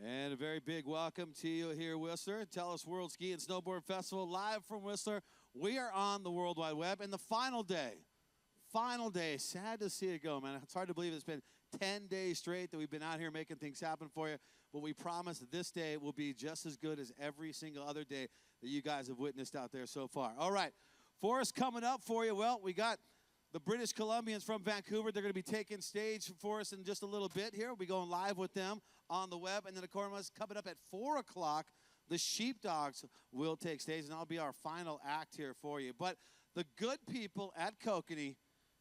And a very big welcome to you here, Whistler. TELUS World Ski and Snowboard Festival, live from Whistler. We are on the World Wide Web, and the final day. Sad to see it go, man. It's hard to believe it's been 10 days straight that we've been out here making things happen for you. But we promise that this day will be just as good as every single other day that you guys have witnessed out there so far. All right, for us coming up for you, well, we got the British Columbians from Vancouver. They're going to be taking stage for us in just a little bit here. We'll be going live with them on the web. And then, of course, coming up at 4 o'clock, the Sheepdogs will take stage, and that'll be our final act here for you. But the good people at Kokanee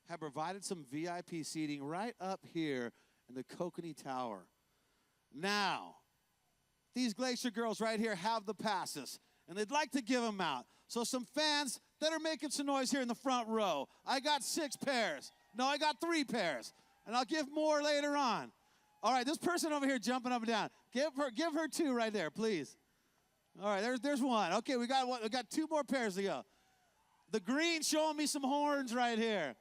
have provided some VIP seating right up here in the Kokanee Tower. Now, these Glacier girls right here have the passes, and they'd like to give them out. So some fans that are making some noise here in the front row. I got 6 pairs. No, I got 3 pairs, and I'll give more later on. All right, this person over here jumping up and down. Give her 2 right there, please. All right, there's 1. Okay, we got 2 more pairs to go. The green showing me some horns right here.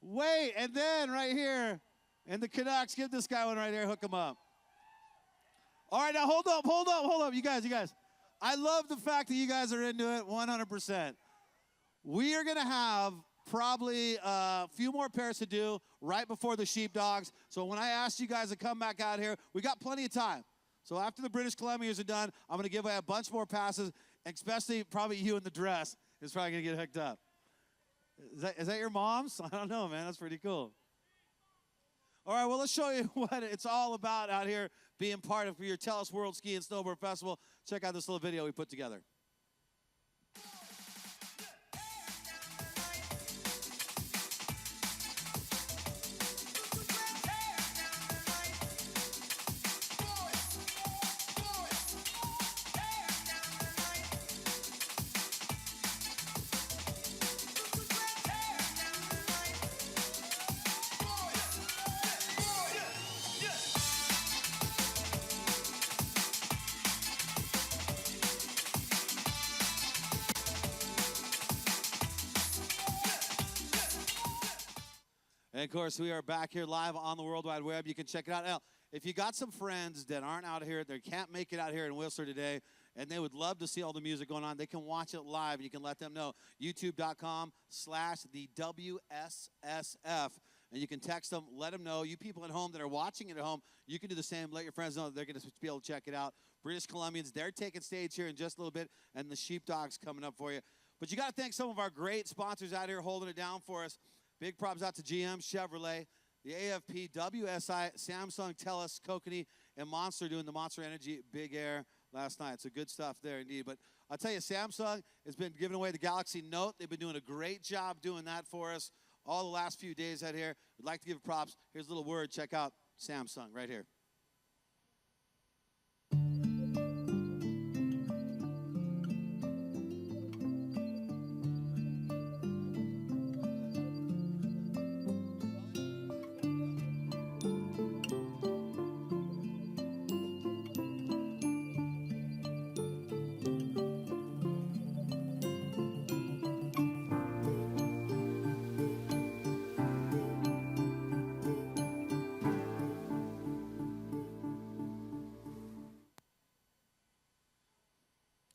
Wait, and then right here, and the Canucks, give this guy one right here, hook him up. All right, now hold up, you guys. I love the fact that you guys are into it 100%. We are going to have probably a few more pairs to do right before the Sheepdogs. So when I asked you guys to come back out here, we got plenty of time. So after the British Columbians are done, I'm going to give away a bunch more passes, especially probably you in the dress is probably going to get hooked up. Is that your mom's? I don't know, man. That's pretty cool. All right, well, let's show you what it's all about out here being part of your TELUS World Ski and Snowboard Festival. Check out this little video we put together. And, of course, we are back here live on the World Wide Web. You can check it out. Now, if you got some friends that aren't out here, they can't make it out here in Whistler today, and they would love to see all the music going on, they can watch it live. You can let them know. YouTube.com/the WSSF. And you can text them, let them know. You people at home that are watching it at home, you can do the same. Let your friends know that they're going to be able to check it out. British Columbians, they're taking stage here in just a little bit, and the Sheepdogs coming up for you. But you got to thank some of our great sponsors out here holding it down for us. Big props out to GM, Chevrolet, the AFP, WSI, Samsung, TELUS, Kokanee, and Monster doing the Monster Energy Big Air last night. So good stuff there indeed. But I'll tell you, Samsung has been giving away the Galaxy Note. They've been doing a great job doing that for us all the last few days out here. We'd like to give props. Here's a little word. Check out Samsung right here.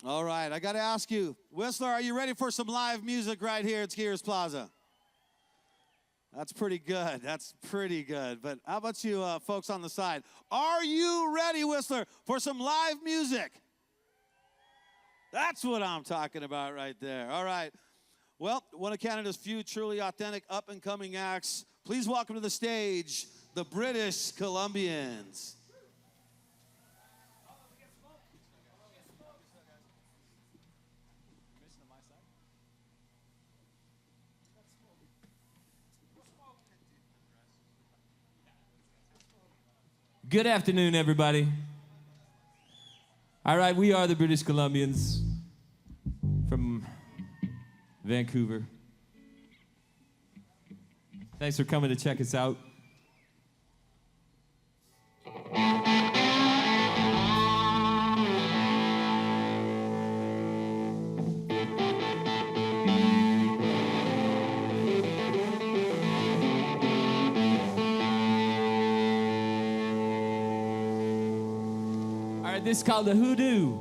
All right, I got to ask you, Whistler, are you ready for some live music right here at Skiers Plaza? That's pretty good. That's pretty good. But how about you folks on the side? Are you ready, Whistler, for some live music? That's what I'm talking about right there. All right. Well, one of Canada's few truly authentic up-and-coming acts. Please welcome to the stage the British Columbians. Good afternoon, everybody. All right, we are the British Columbians from Vancouver. Thanks for coming to check us out. right, this is called the Hoodoo.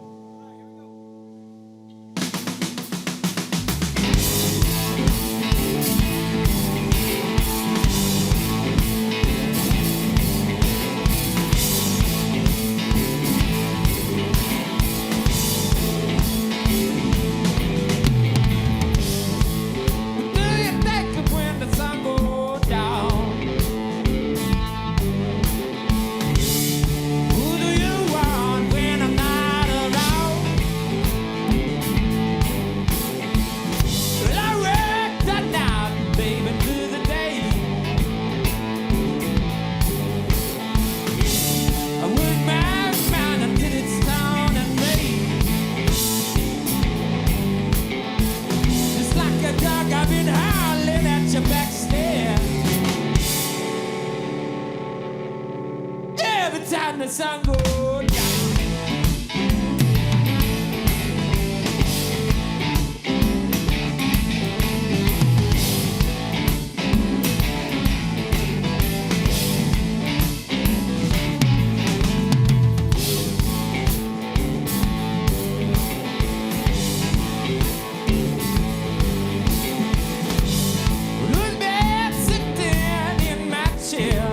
The sun goes down. Good man sitting in my chair.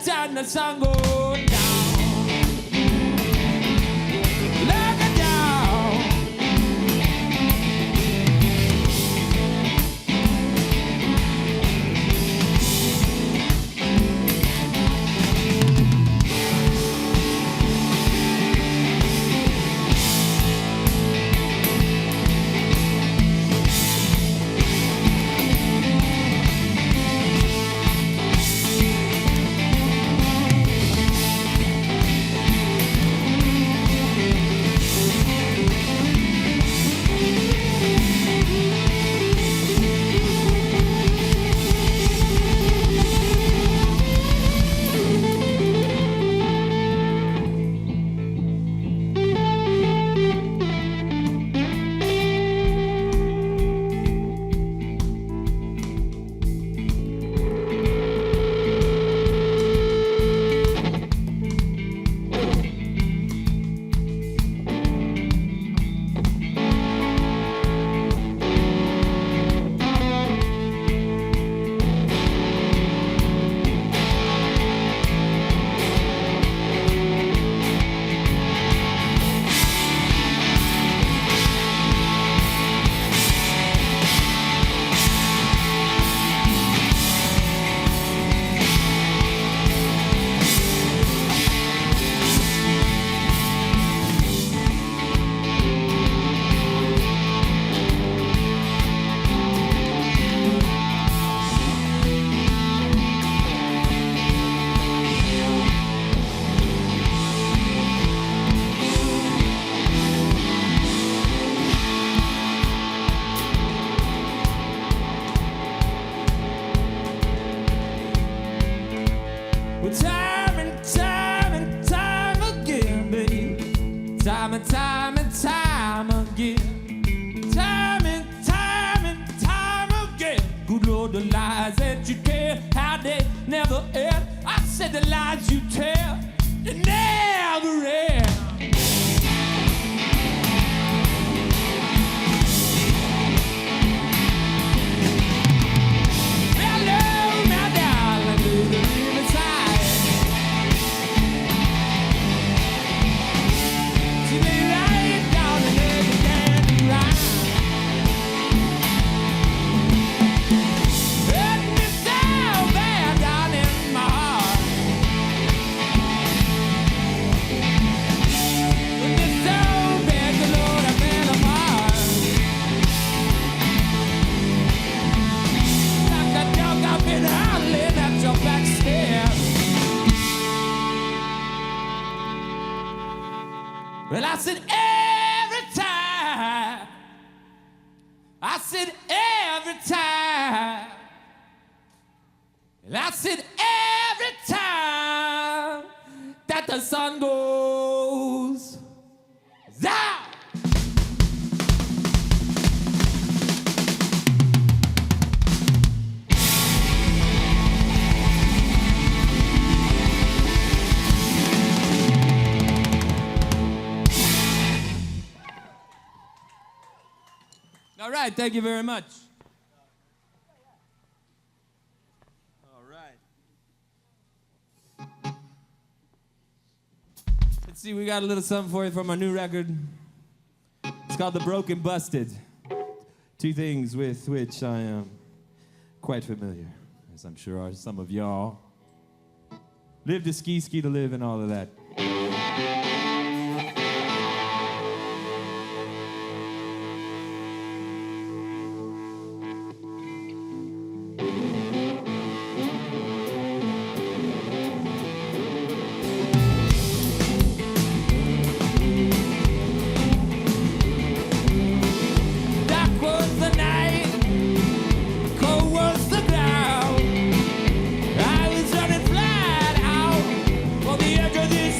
Time the sun goes down, look it down. Time and time and time again. Time and time and time again. Good Lord, the lies that you tell, how they never end. I said the lies you tell, they never end. Hello, my darling, do the riverside. I said every time. I said every time. And I said every time that the sun goes down. All right, thank you very much. All right. Let's see, we got a little something for you from our new record. It's called The Broken Busted. Two things with which I am quite familiar, as I'm sure are some of y'all. Live to ski, ski to live, and all of that. This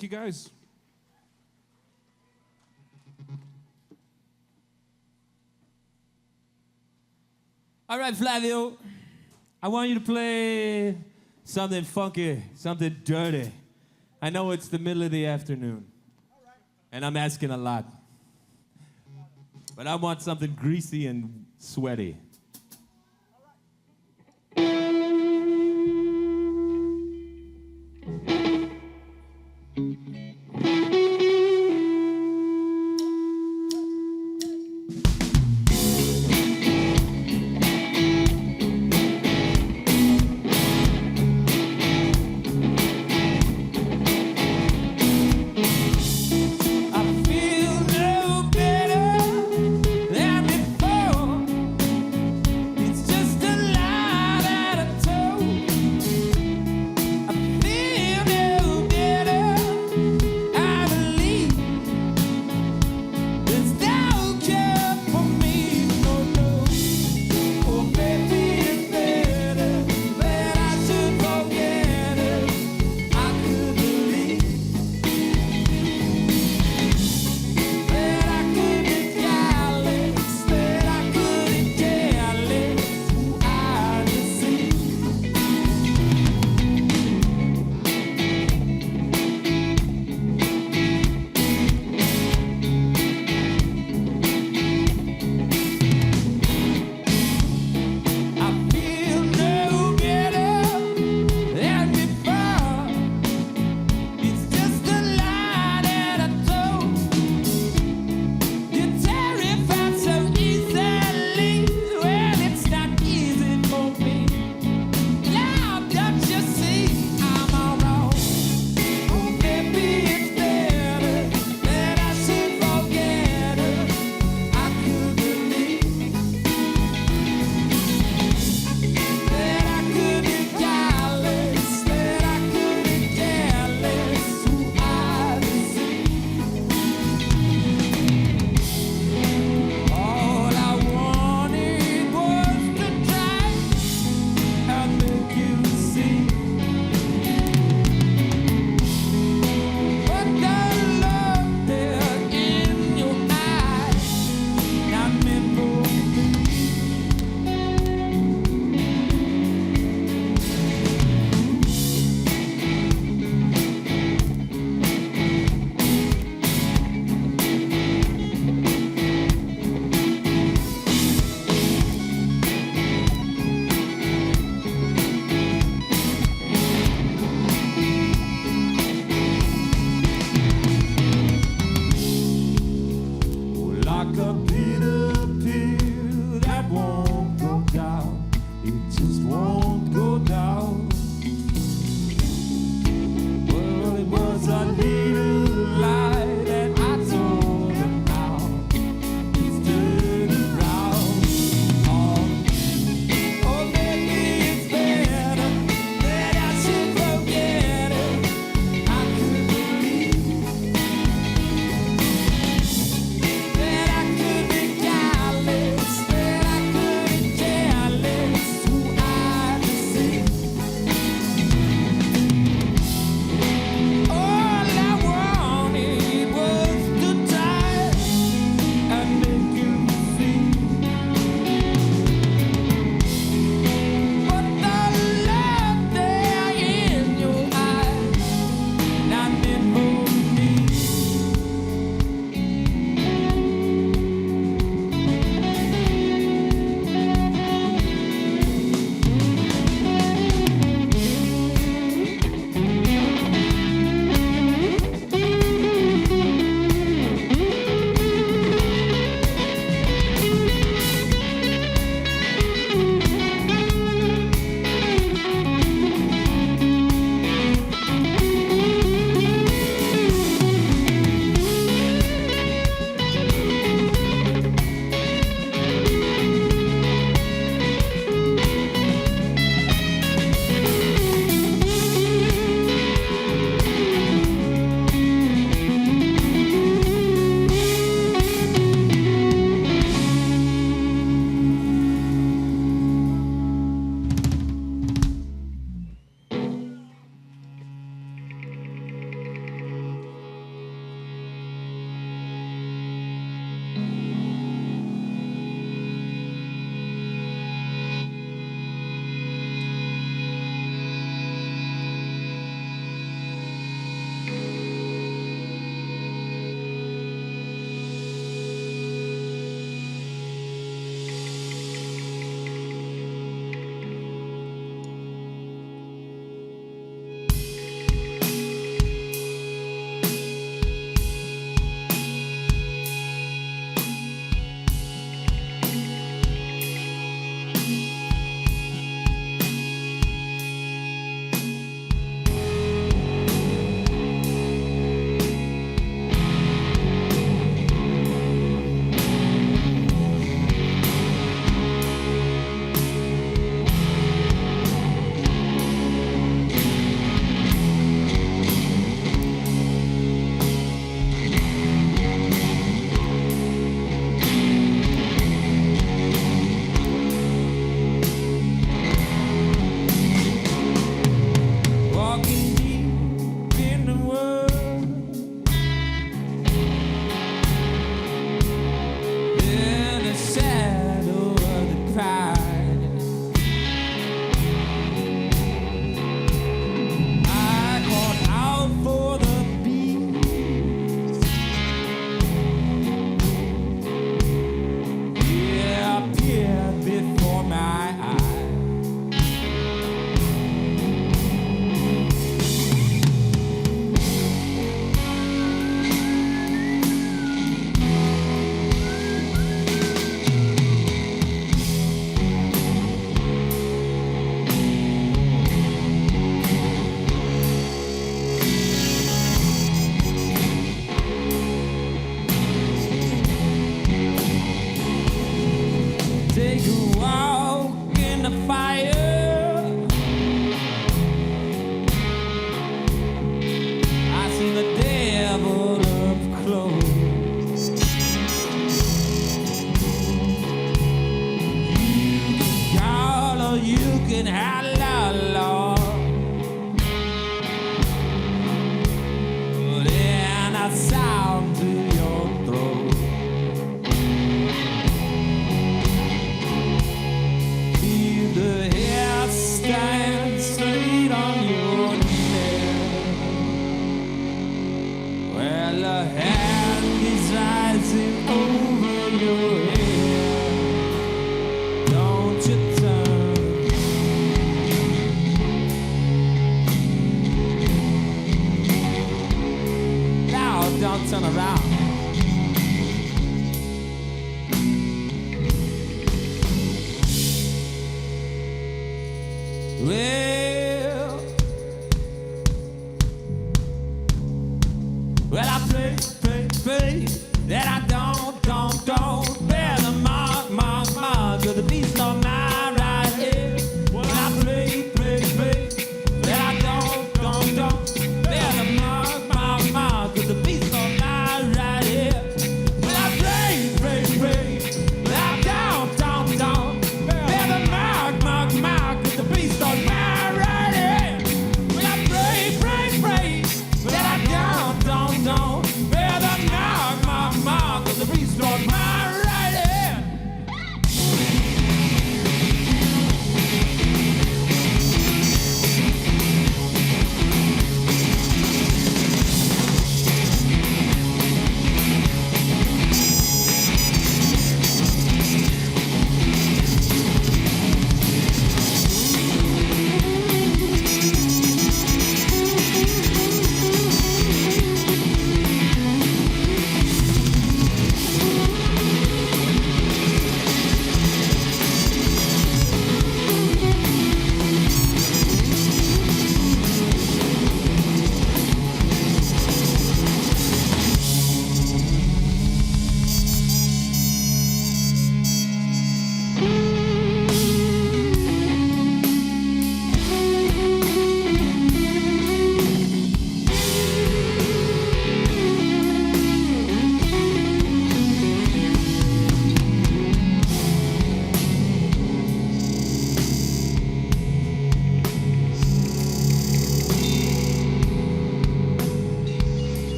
Thank you, guys. All right, Flavio. I want you to play something funky, something dirty. I know it's the middle of the afternoon, and I'm asking a lot. But I want something greasy and sweaty.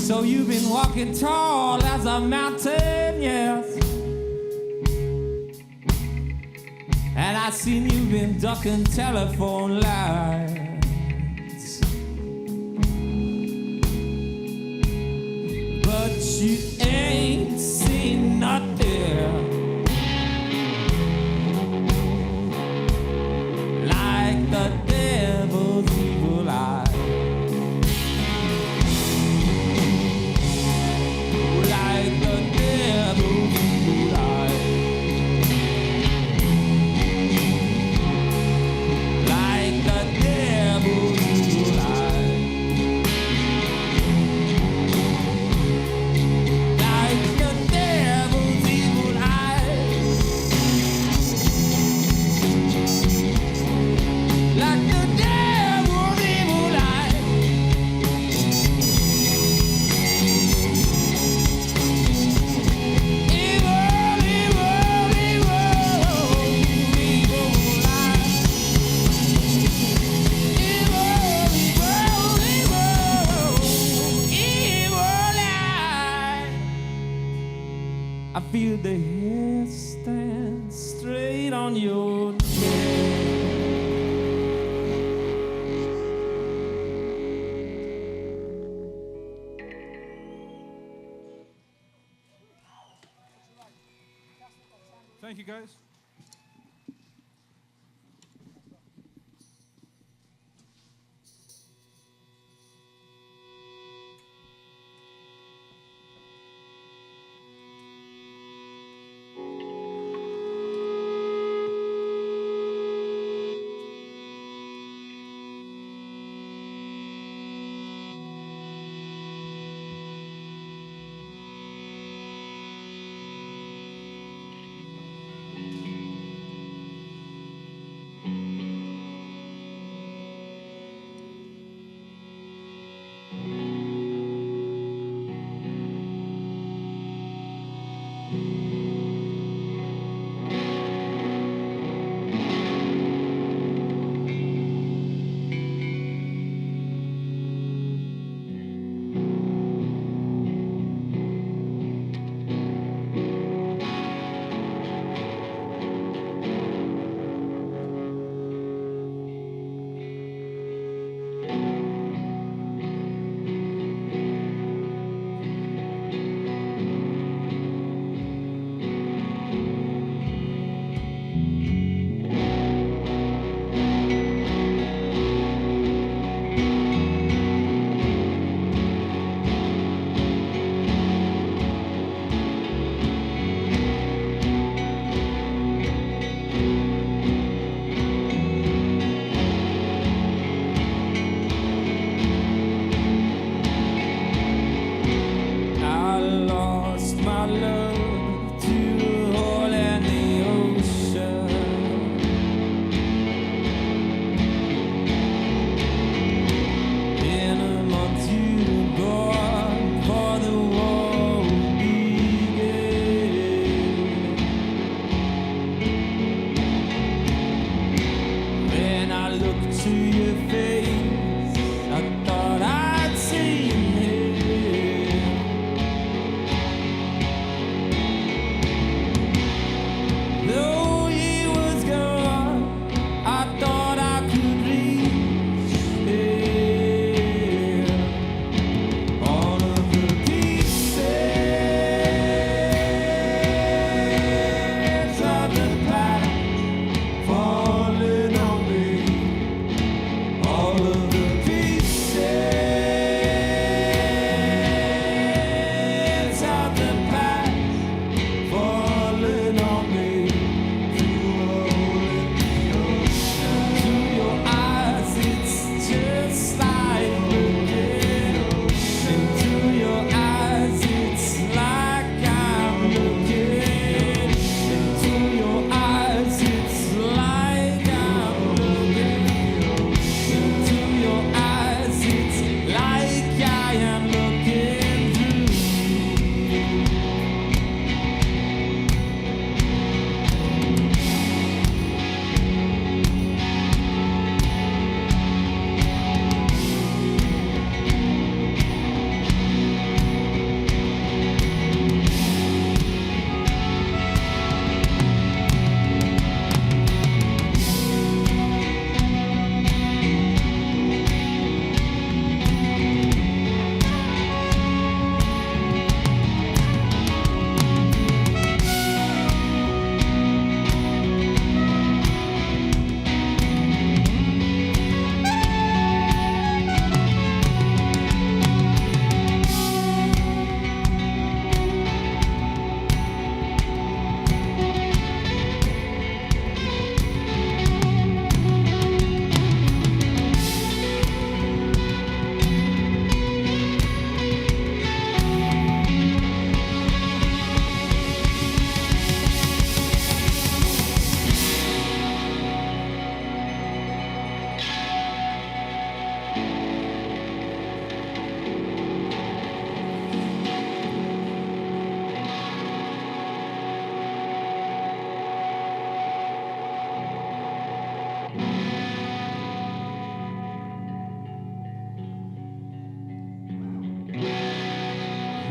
So you've been walking tall as a mountain, yes. And I seen you've been ducking telephone lines. But you ain't seen nothing like the devil's evil eye. Like the devil's evil eye. Like the devil's evil eye. Like the devil's evil eye. Like the devil's evil eye. Evil, evil, evil, evil eye. Evil, evil, eye. I feel the hair stand straight on your neck. Thank you, guys.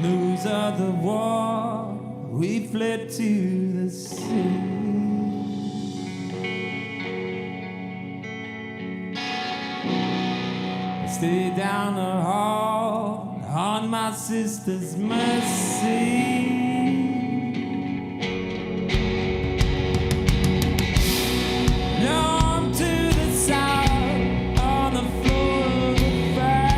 News of the war, we fled to the sea. Stay down the hall on my sister's mercy. North to the south on the floor of the factory.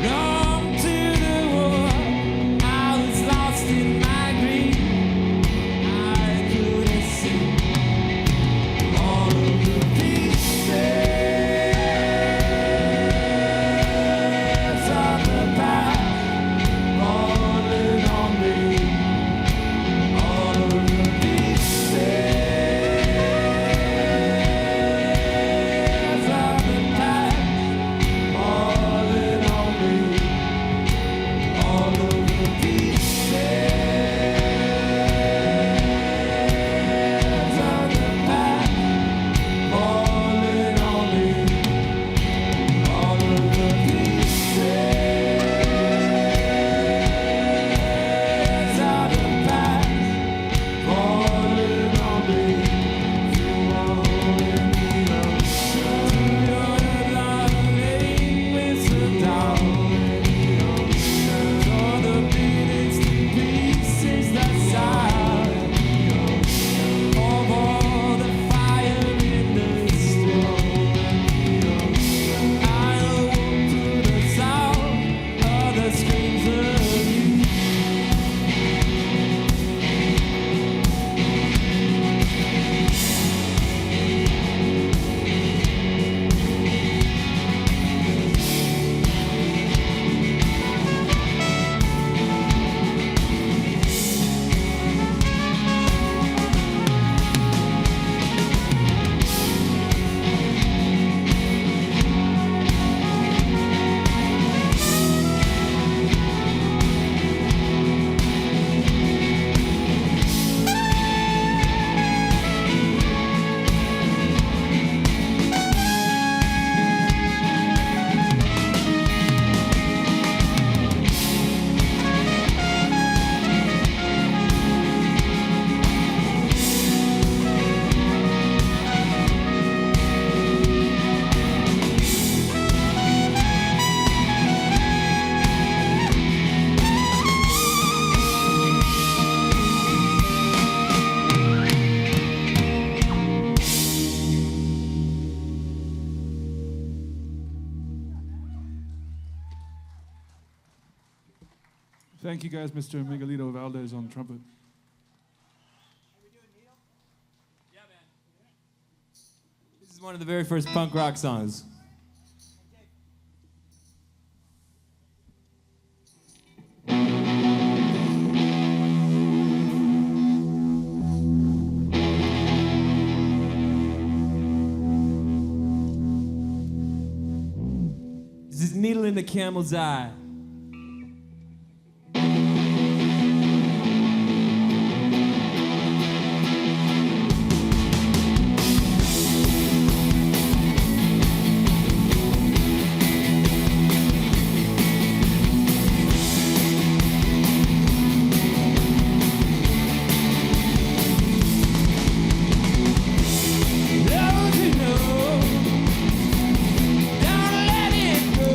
North to the war, I was lost in my grief. I couldn't see all of the pieces of the past falling on me. All of the pieces of the past falling on me. All of the pieces of the past falling on me. All of the pieces of the past falling on me. You are in the ocean. You're the loving whistle down in the ocean. All the beatings to pieces that sound in the ocean. Of all the fire in the storm in the ocean. I awoke to the sound of the screams of you. Thank you guys, Mr. Miguelito Valdez on trumpet. This is one of the very first punk rock songs. This is Needle in the Camel's Eye. Don't you know? Don't let it go.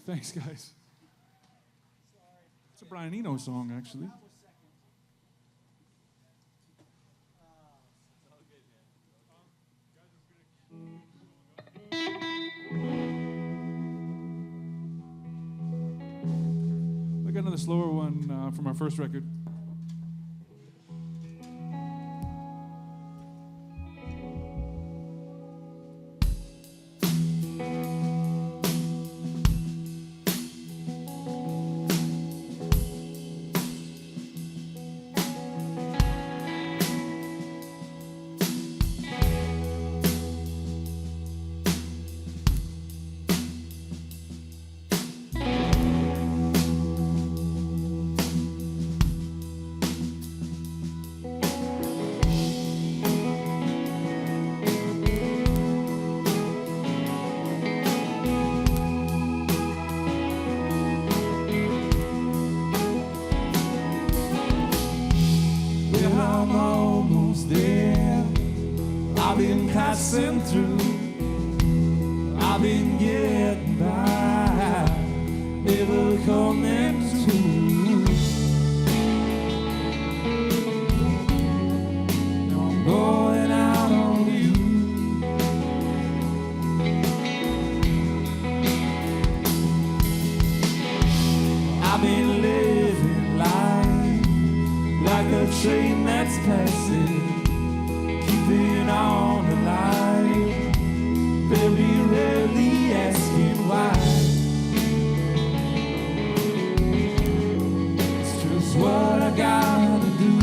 Thanks, guys. It's a Brian Eno song, actually. I got another slower one from our first record. Passing through, I've been getting by, never coming to. Now I'm going out on you. I've been living life like a train that's passing, keeping on the line, very rarely asking why. It's just what I gotta do.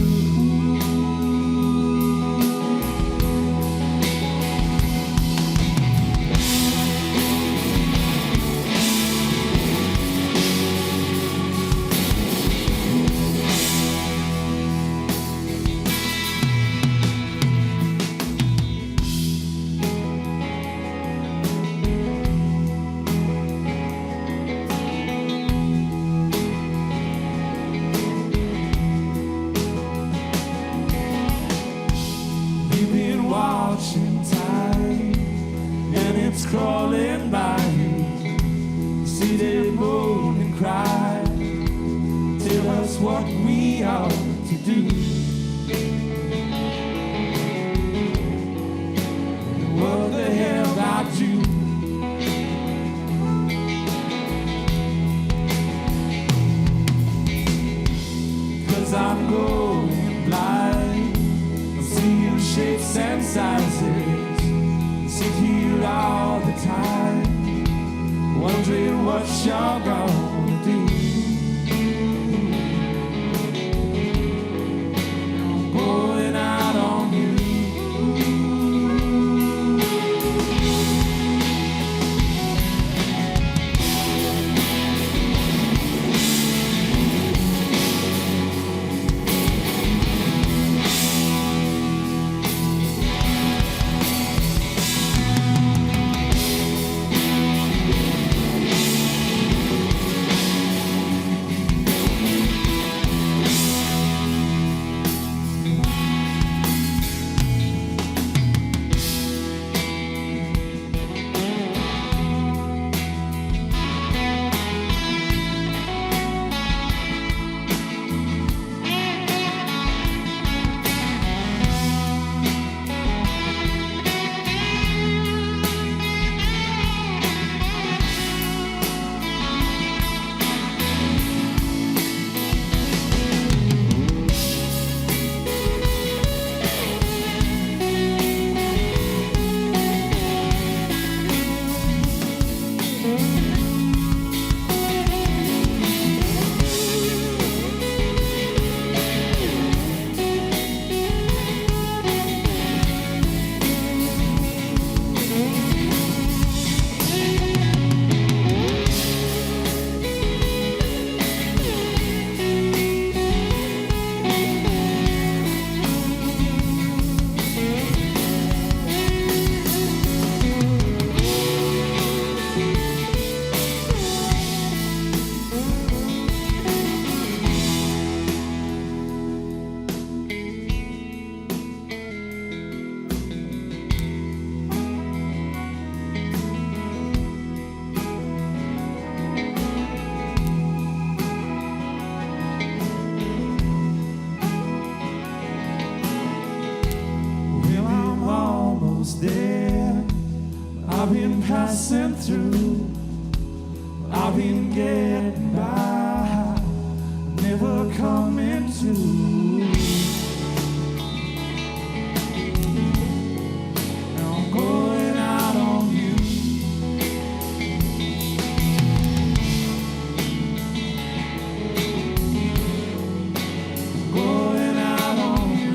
Crawling by you, see them moan and cry, tell us what we ought to do. What the hell I do? Cause I'm going blind, I see you shapes and sizes, sit here all the time, wondering what you're gonna do. I'm going out on you. loving getting by, never coming to. Now I'm going out on you. Going out on you.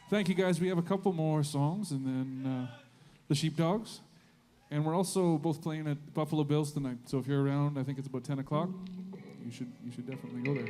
Thank you, guys. We have a couple more songs, and then the Sheepdogs. And we're also both playing at Buffalo Bills tonight. So if you're around, I think it's about 10 o'clock. You should definitely go there.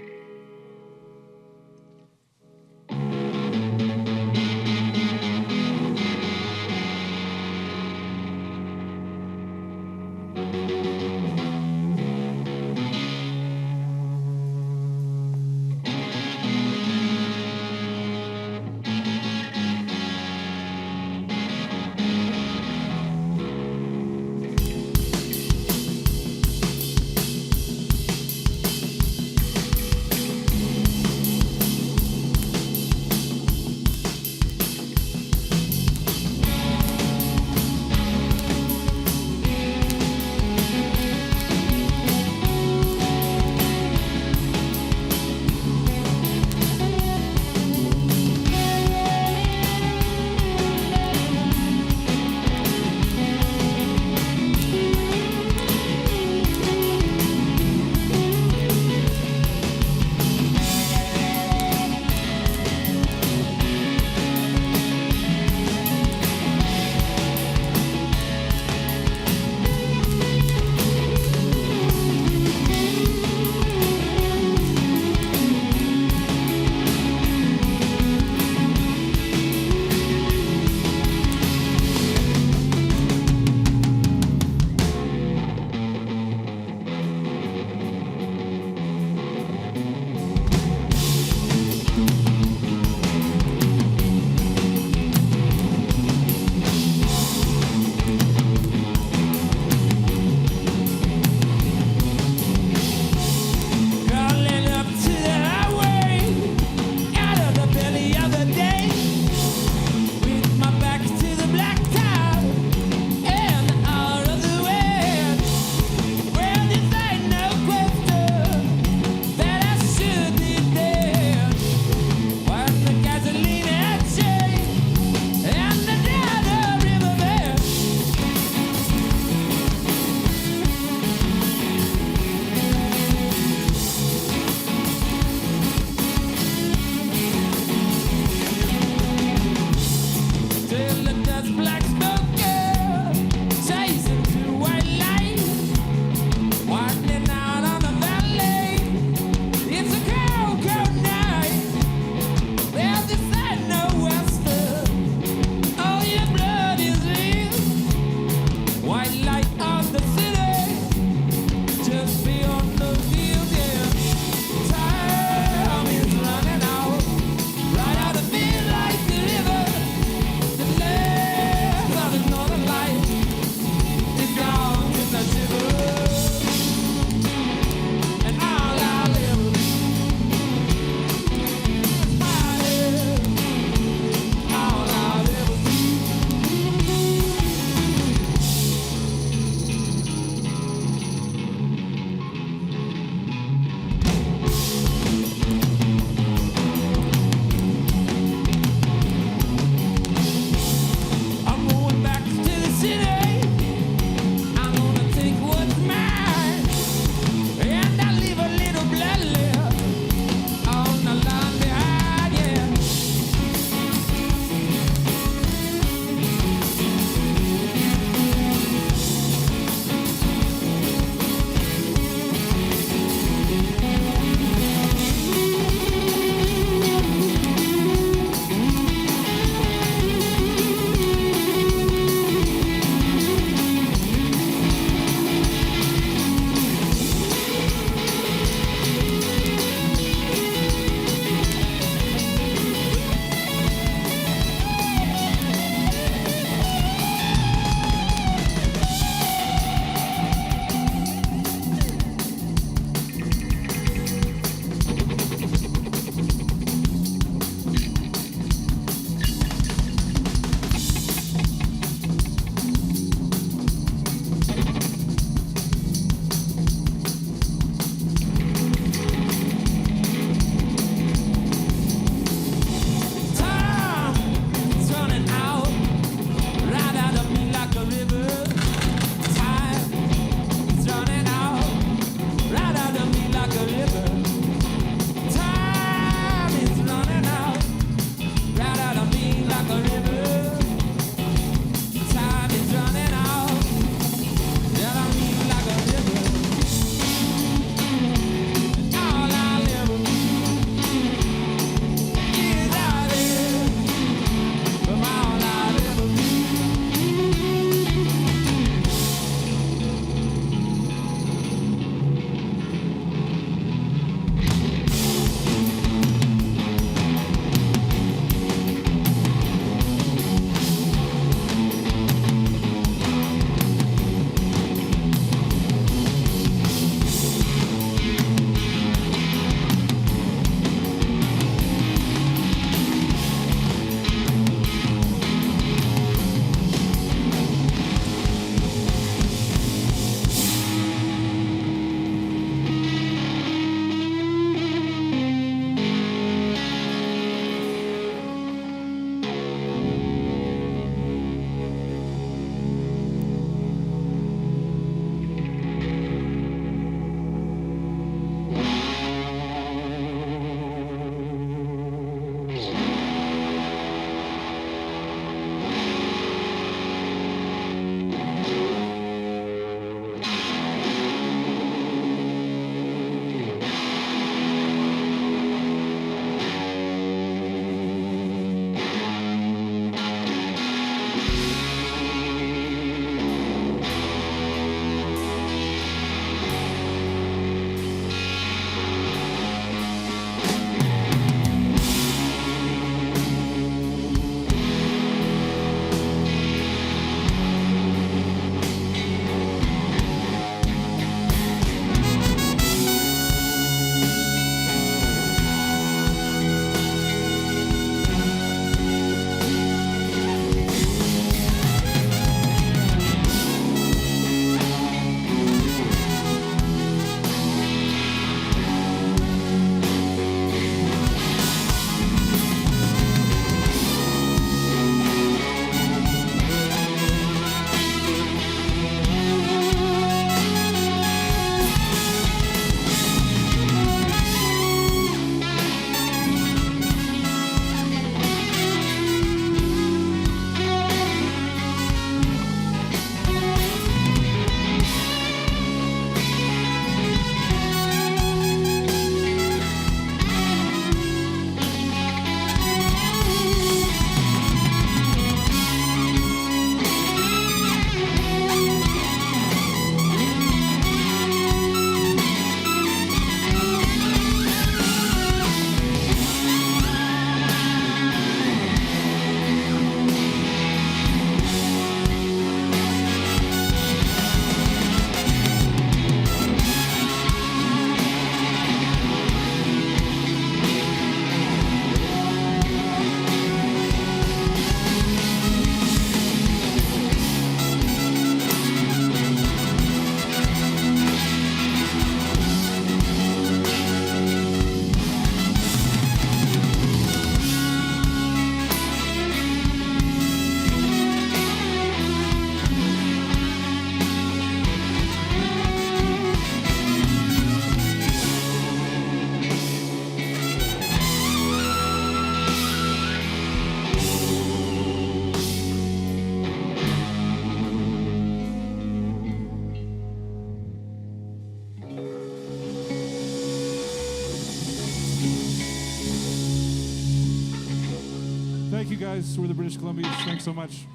Thank you guys. We're the British Columbians. Thanks so much.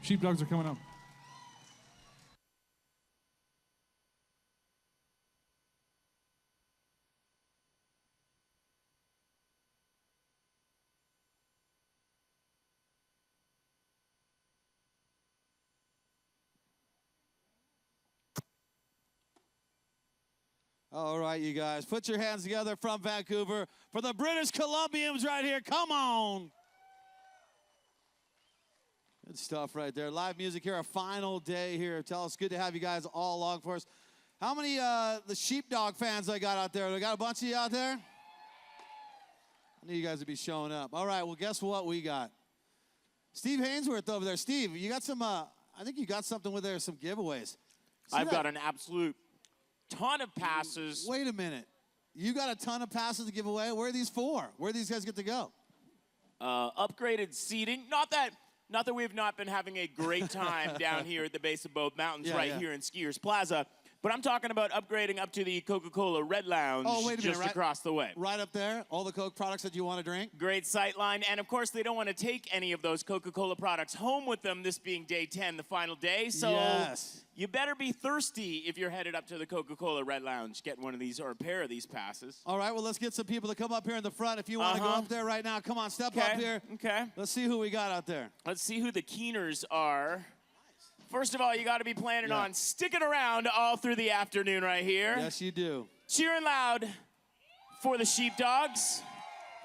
Sheepdogs are coming up. All right, you guys, put your hands together from Vancouver for the British Columbians right here. Come on. Good stuff right there. Live music here, our final day here. Tell us, good to have you guys all along for us. How many the Sheepdog fans I got out there? We got a bunch of you out there? I knew you guys would be showing up. All right, well, guess what we got? Steve Hainsworth over there. Steve, you got some, I think you got something with there, some giveaways. I've got an absolute ton of passes. Wait a minute. You got a ton of passes to give away? Where are these for? Where do these guys get to go? Upgraded seating. Not that we've not been having a great time down here at the base of both mountains here in Skiers Plaza, but I'm talking about upgrading up to the Coca-Cola Red Lounge just across the way. Right up there, all the Coke products that you want to drink. Great sight line, and of course they don't want to take any of those Coca-Cola products home with them, this being day 10, the final day, so you better be thirsty if you're headed up to the Coca-Cola Red Lounge, getting one of these or a pair of these passes. All right, well, let's get some people to come up here in the front. If you want to go up there right now, come on, step up here. Okay. Let's see who we got out there. Let's see who the keeners are. First of all, you got to be planning on sticking around all through the afternoon right here. Yes, you do. Cheering loud for the Sheepdogs.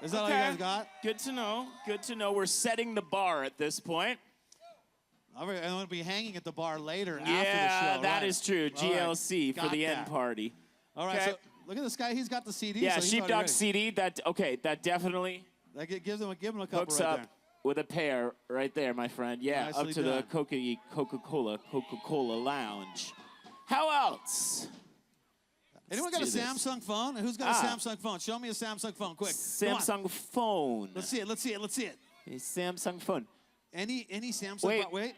Is that all you guys got? Good to know. Good to know. We're setting the bar at this point. I'm going to be hanging at the bar later after the show. Yeah, that is true. GLC for the end party. All right, so look at this guy. He's got the CD. Yeah, so Sheepdog CD. That definitely that give him a couple hooks right up there. with a pair right there, my friend. Yeah, Nicely up to done. the Coca-Cola Lounge. How else? Anyone got a Samsung phone? Who's got a Samsung phone? Show me a Samsung phone, quick. Samsung phone. Let's see it. Let's see it. Let's see it. A Samsung phone. Any Samsung phone? Wait.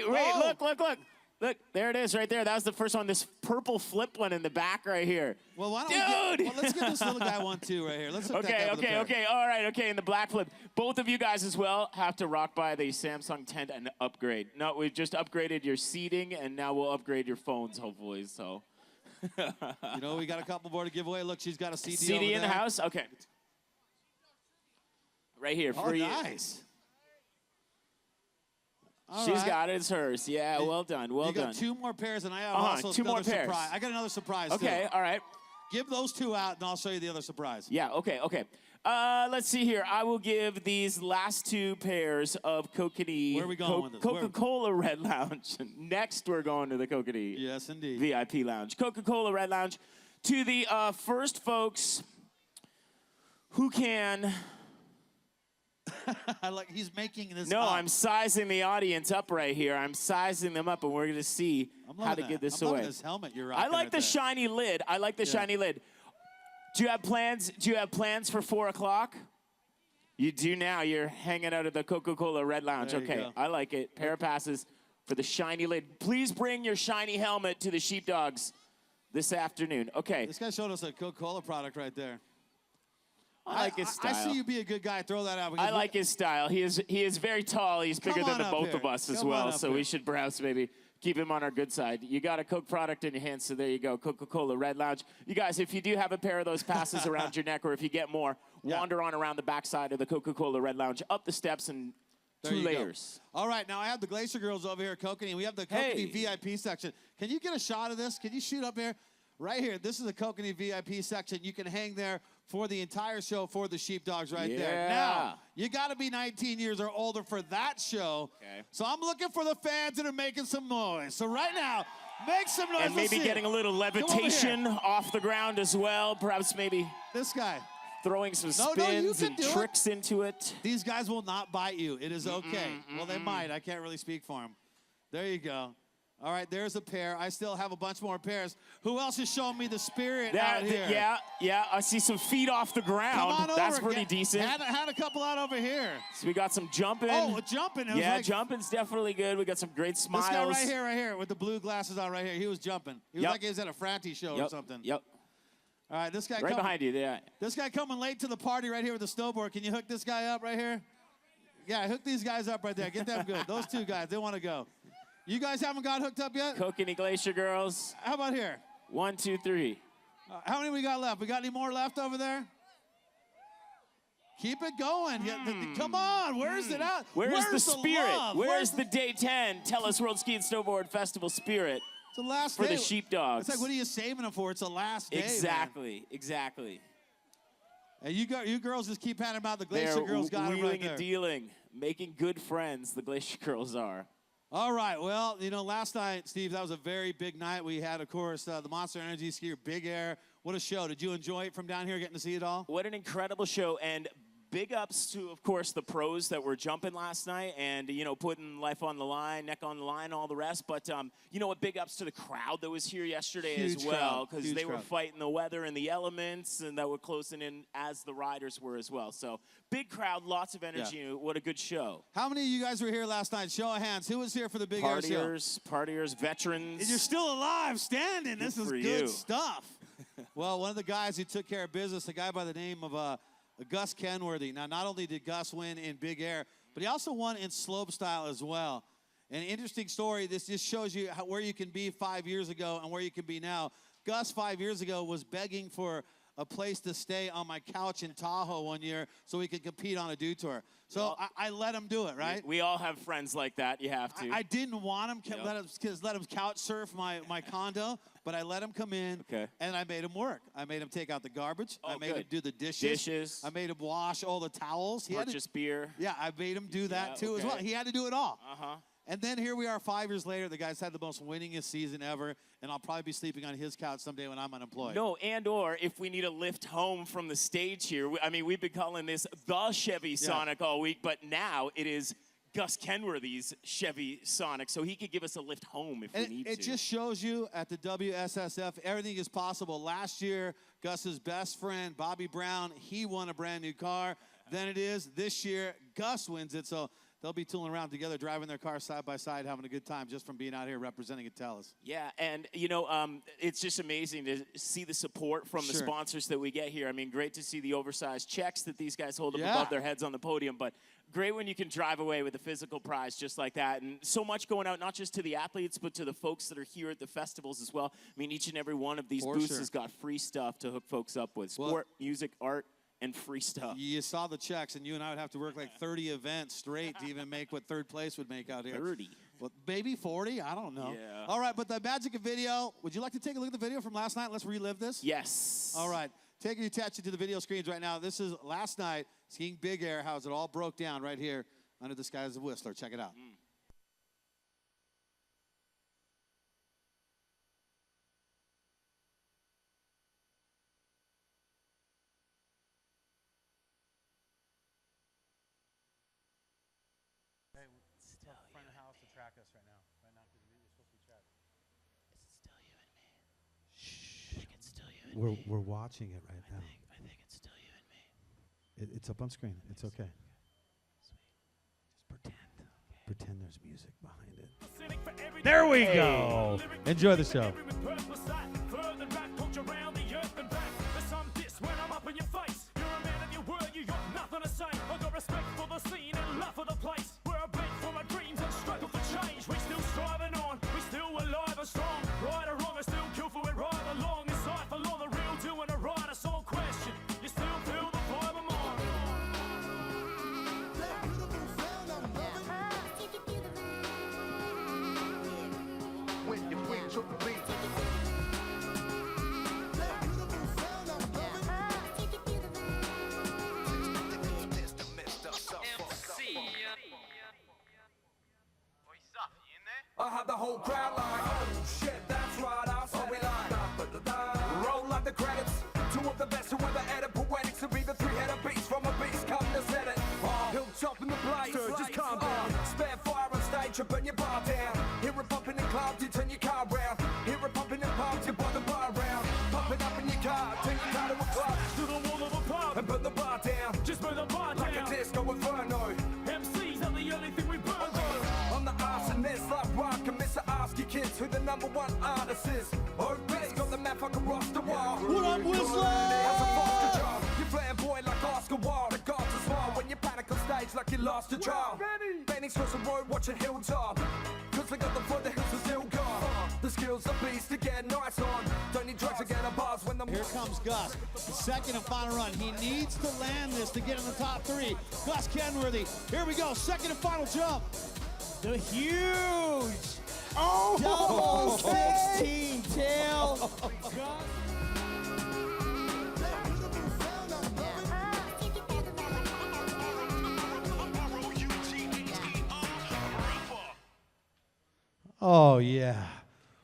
Oh. Look, there it is right there. That was the first one. This purple flip one in the back right here. Well, why don't we let's give this little guy one too right here. Let's hook that guy with a pair. Okay. All right, okay. In the black flip. Both of you guys as well have to rock by the Samsung tent and upgrade. No, we've just upgraded your seating, and now we'll upgrade your phones, hopefully, so. You know, we got a couple more to give away. Look, she's got a CD CD over in the there. house? Okay. Right here for you. Nice. She's got it. It's hers. Yeah, well done. Well done. You got two more pairs, and I have also two more pairs. surprise. I got another surprise, Okay, too. all right. Give those two out, and I'll show you the other surprise. Yeah, okay. Let's see here. I will give these last two pairs of Kokanee Where are we going with this? Coca-Cola Red Lounge. Next, we're going to the Kokanee Yes, indeed. VIP Lounge. Coca-Cola Red Lounge. To the first folks who can... He's making this No, up. I'm sizing the audience up right here. I'm sizing them up, and we're going to see how to get this I'm away. loving this helmet you're rocking I like right the there. shiny lid. I like the shiny lid. Do you have plans? Do you have plans for 4 o'clock? You do now. You're hanging out at the Coca-Cola Red Lounge. There you Okay, go. I like it. Pair of passes for the shiny lid. Please bring your shiny helmet to the Sheepdogs this afternoon. Okay. This guy showed us a Coca-Cola product right there. I like his style. I see you be a good guy. Throw that out. I like his style. He is very tall. He's bigger Come than the on up both here. of us as Come on well. up So here. we should perhaps maybe keep him on our good side. You got a Coke product in your hand, so there you go. Coca-Cola Red Lounge. You guys, if you do have a pair of those passes around your neck, or if you get more, wander on around the backside of the Coca-Cola Red Lounge, up the steps and There two you go. layers. All right, now I have the Glacier Girls over here at Kokanee. We have the Kokanee VIP section. Can you get a shot of this? Can you shoot up here? Right here. This is the Kokanee VIP section. You can hang there for the entire show for the Sheepdogs right there. Now, you got to be 19 years or older for that show. Okay. So I'm looking for the fans that are making some noise. So right now, make some noise. And Let's maybe see getting it. a little Come over levitation here. off the ground as well. Perhaps maybe This guy. throwing some No, you spins can and do it. tricks into it. These guys will not bite you. It is okay. Well, they might. I can't really speak for them. There you go. All right, there's a pair. I still have a bunch more pairs. Who else is showing me the spirit out here? Yeah. I see some feet off the ground. Come on over. That's pretty decent. Had a couple out over here. So we got some jumping. Oh, jumping. It was Yeah, like, jumping's definitely good. We got some great smiles. This guy right here, with the blue glasses on right here. He was jumping. He was like he was at a Franti show or something. Yep. All right, this guy Right behind you, yeah. This guy coming late to the party right here with the snowboard. Can you hook this guy up right here? Yeah, hook these guys up right there. Get them good. Those two guys, they want to go. You guys haven't got hooked up yet? Kokanee Glacier girls. How about here? 1, 2, 3. How many we got left? We got any more left over there? Keep it going. Come on. Where's it at? Where's the spirit? love? Where's the Day 10 Tell Us World Ski and Snowboard Festival spirit It's the last for day. the Sheepdogs? It's like, what are you saving them for? It's the last day. Exactly, exactly. And you girls just keep handing them out. The Glacier They're girls got it right wheeling there. and dealing, making good friends, the Glacier girls are. All right. Well, last night, Steve, that was a very big night. We had, of course, the Monster Energy skier, Big Air. What a show. Did you enjoy it from down here, getting to see it all? What an incredible show, and big ups to, of course, the pros that were jumping last night and, putting life on the line, neck on the line, all the rest. But, you know what, big ups to the crowd that was here yesterday as well, because they were fighting the weather and the elements, and that were closing in as the riders were as well. So big crowd, lots of energy. Yeah. What a good show. How many of you guys were here last night? Show of hands. Who was here for the Big Air show? Partiers, veterans. And you're still alive, standing. This is good stuff. Well, one of the guys who took care of business, a guy by the name of Gus Kenworthy. Now, not only did Gus win in Big Air, but he also won in slopestyle as well. An interesting story. This just shows you where you can be 5 years ago and where you can be now. Gus, 5 years ago, was begging for a place to stay on my couch in Tahoe one year so he could compete on a dew tour. So I let him do it, right? We all have friends like that. You have to. I didn't want him to let him couch surf my condo, but I let him come in, and I made him work. I made him take out the garbage. I made him do the dishes. I made him wash all the towels. Purchase beer. Yeah, I made him do that too as well. He had to do it all. Uh-huh. And then here we are 5 years later. The guy's had the most winningest season ever, and I'll probably be sleeping on his couch someday when I'm unemployed. No, or if we need a lift home from the stage here. I mean, we've been calling this the Chevy Sonic all week, but now it is Gus Kenworthy's Chevy Sonic, so he could give us a lift home if we need to. It just shows you at the WSSF, everything is possible. Last year, Gus's best friend, Bobby Brown, he won a brand new car. Then it is this year, Gus wins it, so they'll be tooling around together, driving their cars side by side, having a good time just from being out here representing Atelis. Yeah, and, it's just amazing to see the support from the sponsors that we get here. I mean, great to see the oversized checks that these guys hold up above their heads on the podium, but great when you can drive away with a physical prize just like that. And so much going out, not just to the athletes, but to the folks that are here at the festivals as well. I mean, each and every one of these booths has got free stuff to hook folks up with. Sport, music, art, and free stuff. You saw the checks, and you and I would have to work like 30 events straight to even make what third place would make out here. 30. Well, maybe 40, I don't know. Yeah. All right, but the magic of video, would you like to take a look at the video from last night? Let's relive this. Yes. All right, taking your attention to the video screens right now. This is last night, skiing Big Air, how it all broke down right here under the skies of Whistler. Check it out. Front of the house to track us right now. Because you're supposed to be tracked. Is it still you and me? Shh. I think it's still you and me. We're watching it right now. I think it's still you and me. It's up on screen. It's okay. Sweet. Just pretend. Pretend there's music behind it. There we go. Enjoy the show. I had the whole crowd like, oh shit, that's right, I saw we like, roll like the credits. Two of the best who ever added poetics to be the three-headed beast from a beast, come to set it. Hilltop in the blaze, just calm down. Spare fire on stage, you burn your bar down. Hear it pumping in clubs, you turn your car round. Hear it pumping in pubs, you burn the bar round. Pump it up in your car, turn your car to a club. To the wall of a pub, and burn the bar down. Just burn the bar down. Like a disco inferno. MCs are the only thing we burn. I'm the arsonist, like rock and Mr. Ask your kids who the #1 artist is. Obese, got the map like a roster wall. What up, Whistler? As a foster job, you flamboyant like Oscar Wilde. The gods are smile when you panic on stage like you lost the drum. Bending across the road, watching hilltop. Cause I got the foot, the hills are still gone. The skills are beast to get nice on. Don't need drugs to get a buzz when the Here comes Gus. Second and final run. He needs to land this to get in the top 3. Gus Kenworthy. Here we go. Second and final jump. The huge Oh! double 16 tail. Oh, yeah.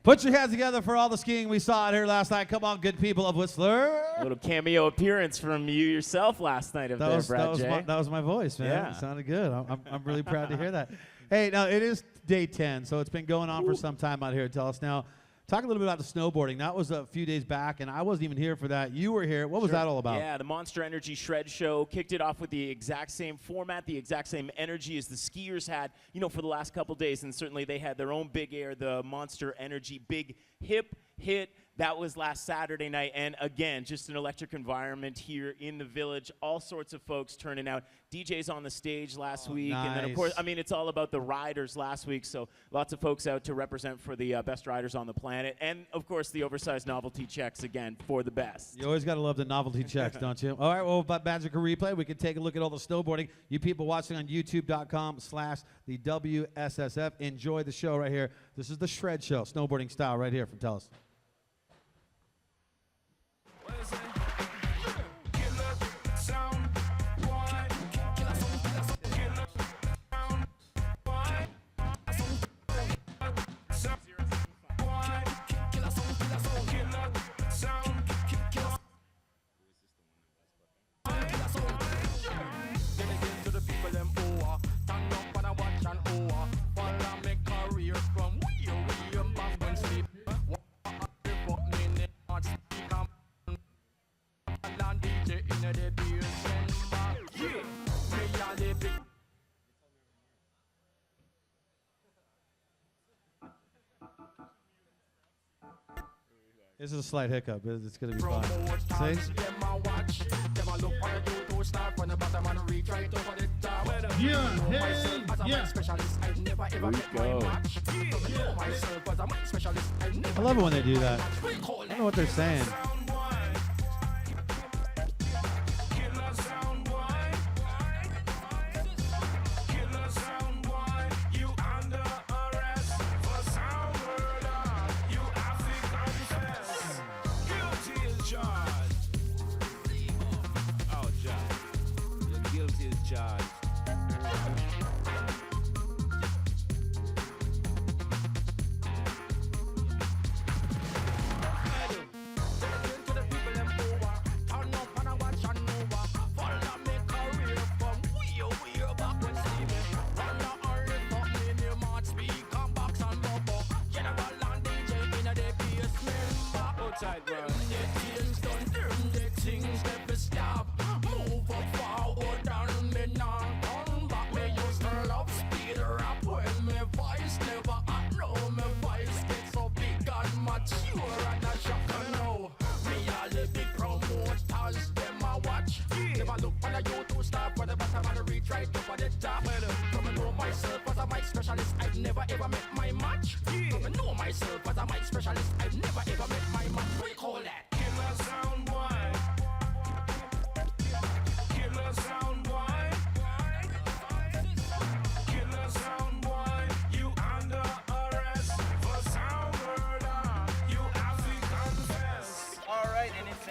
Put your hands together for all the skiing we saw out here last night. Come on, good people of Whistler. A little cameo appearance from you yourself last night That was my voice, man. Yeah. It sounded good. I'm really proud to hear that. Hey, now it is day 10, so it's been going on for some time out here. Tell us now. Talk a little bit about the snowboarding. That was a few days back, and I wasn't even here for that. You were here. What was that all about? Yeah, the Monster Energy Shred Show kicked it off with the exact same format, the exact same energy as the skiers had, for the last couple days. And certainly they had their own big air, the Monster Energy Big Hip Hit. That was last Saturday night. And again, just an electric environment here in the village. All sorts of folks turning out. DJs on the stage last week. Nice. And then, of course, it's all about the riders last week. So lots of folks out to represent for the best riders on the planet. And, of course, the oversized novelty checks, again, for the best. You always got to love the novelty checks, don't you? All right, well, about Magical Replay, we can take a look at all the snowboarding. You people watching on youtube.com/the WSSF. Enjoy the show right here. This is the Shred Show, snowboarding style right here from Tellus. This is a slight hiccup. It's going to be fine. See? Yeah, hey, yeah. I love it when they do that. I don't know what they're saying.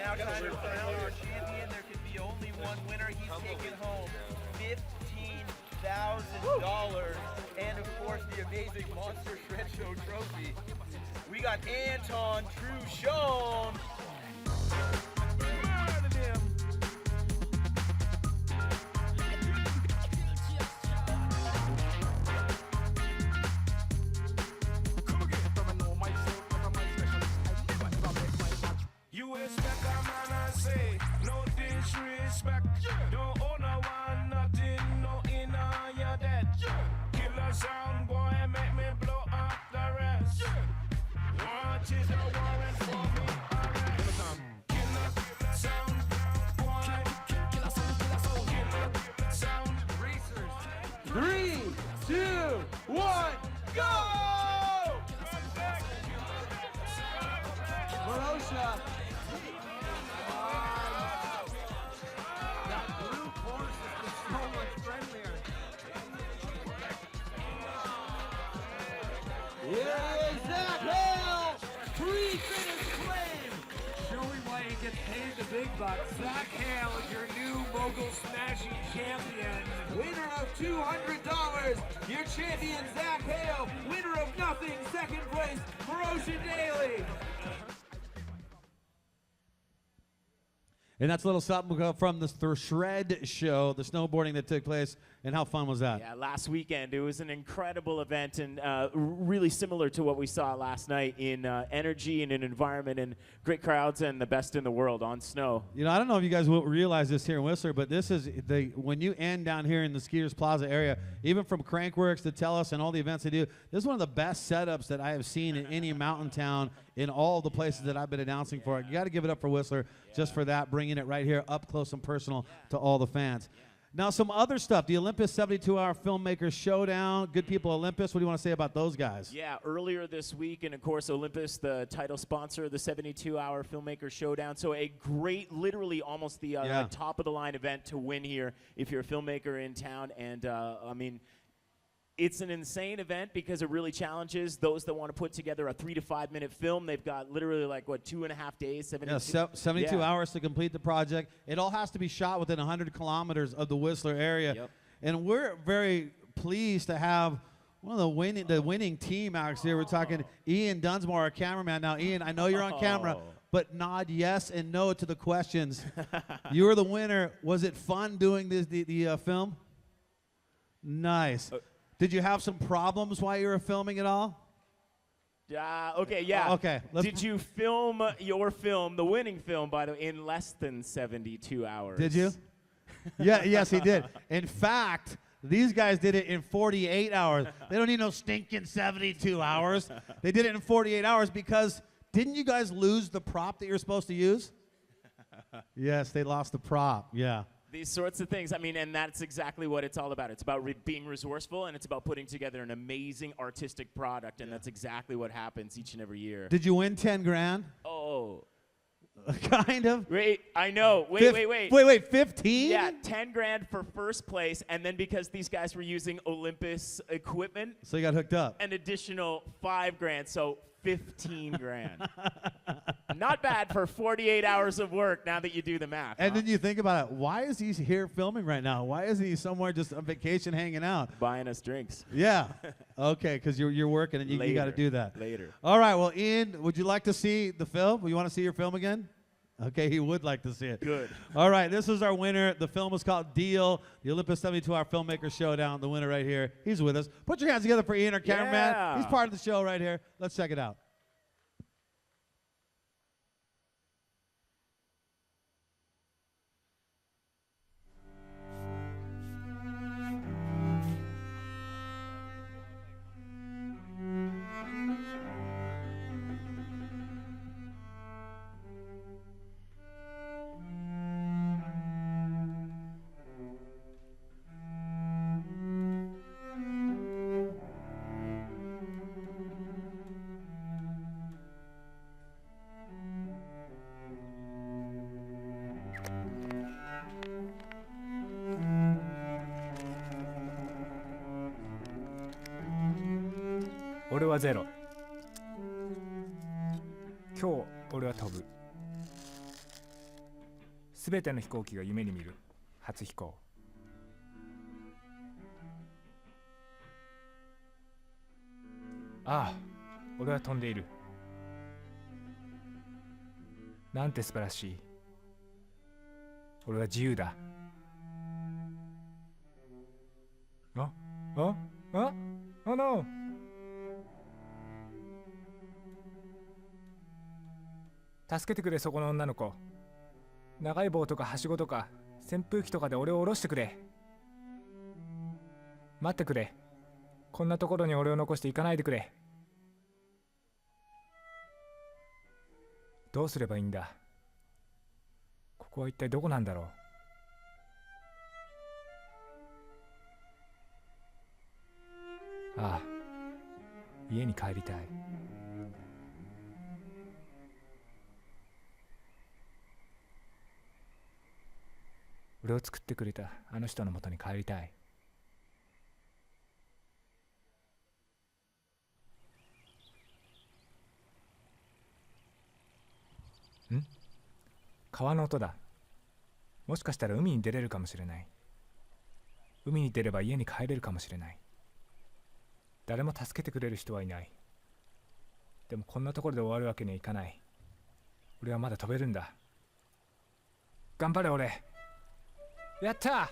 Now time to crown our champion. There can be only one winner. He's taking home $15,000 and of course the amazing Monster Shred Show trophy. We got Anton Truchon. You expect a man I say, no disrespect. Don't own a one, nothing, no inner, you're dead. Killer sound boy, make me blow up the rest. What is the warrant for me? Go! Marosha. That blue course has been so much friendlier. Here is Zach Hale! Three-finish claim! Showing why he gets paid the big bucks. Zach Hale is your new mogul smashing champion. Winner of $200, your champion Zach Hale. Winner of nothing, second place, Marosha Daly. And that's a little something from the Shred show, the snowboarding that took place. And how fun was that? Yeah, last weekend. It was an incredible event and really similar to what we saw last night in energy and an environment and great crowds and the best in the world on snow. You know, I don't know if you guys will realize this here in Whistler, but this is when you end down here in the Skiers Plaza area, even from Crankworks to Tellus and all the events they do, this is one of the best setups that I have seen in any mountain town in all the places that I've been announcing for. You got to give it up for Whistler just for that, bringing it right here up close and personal to all the fans. Now, some other stuff. The Olympus 72-hour Filmmaker Showdown. Good people, Olympus. What do you want to say about those guys? Yeah, earlier this week, and of course, Olympus, the title sponsor of the 72-hour Filmmaker Showdown. So a great, literally almost the top-of-the-line event to win here if you're a filmmaker in town. And, I mean, it's an insane event because it really challenges those that want to put together a 3 to 5 minute film. They've got literally like, what, 2.5 days, 72 hours to complete the project. It all has to be shot within 100 kilometers of the Whistler area. Yep. And we're very pleased to have one of the winning team out here. We're talking Ian Dunsmore, our cameraman. Now, Ian, I know you're on camera, but nod yes and no to the questions. You were the winner. Was it fun doing the film? Nice. Did you have some problems while you were filming it all? Okay, yeah. Okay. Did you film your film, the winning film, by the way, in less than 72 hours? Did you? Yeah, yes, he did. In fact, these guys did it in 48 hours. They don't need no stinking 72 hours. They did it in 48 hours because didn't you guys lose the prop that you're supposed to use? Yes, they lost the prop. Yeah. These sorts of things, I mean, and that's exactly what it's all about. It's about being resourceful, and it's about putting together an amazing artistic product, and that's exactly what happens each and every year. Did you win 10 grand? Oh. Kind of. Wait, I know. Wait. Wait, 15? Yeah, 10 grand for first place, and then because these guys were using Olympus equipment. So you got hooked up. An additional 5 grand, so 15 grand. Not bad for 48 hours of work now that you do the math. And then you think about it. Why is he here filming right now? Why isn't he somewhere just on vacation hanging out? Buying us drinks. Yeah. Okay, because you're working and you got to do that. Later. All right. Well, Ian, would you like to see the film? You want to see your film again? Okay, he would like to see it. Good. All right, this is our winner. The film is called Deal, the Olympus 72-hour Filmmaker Showdown. The winner right here. He's with us. Put your hands together for Ian, our cameraman. Yeah. He's part of the show right here. Let's check it out.俺はゼロ。今日俺は飛ぶ。すべての飛行機が夢に見る初飛行。ああ、俺は飛んでいる。なんて素晴らしい。俺は自由だ。Oh no!助けてくれ、そこの女の子。長い棒とかはしごとか扇風機とかで俺を下ろしてくれ。待ってくれ。こんなところに俺を残して行かないでくれ。どうすればいいんだ。ここは一体どこなんだろう。ああ、家に帰りたい。俺を作ってくれたあの人のもとに帰りたい。川の音だ。もしかしたら海に出れるかもしれない。海に出れば家に帰れるかもしれない。誰も助けてくれる人はいない。でもこんなところで終わるわけにはいかない。俺はまだ飛べるんだ。頑張れ俺。やったー。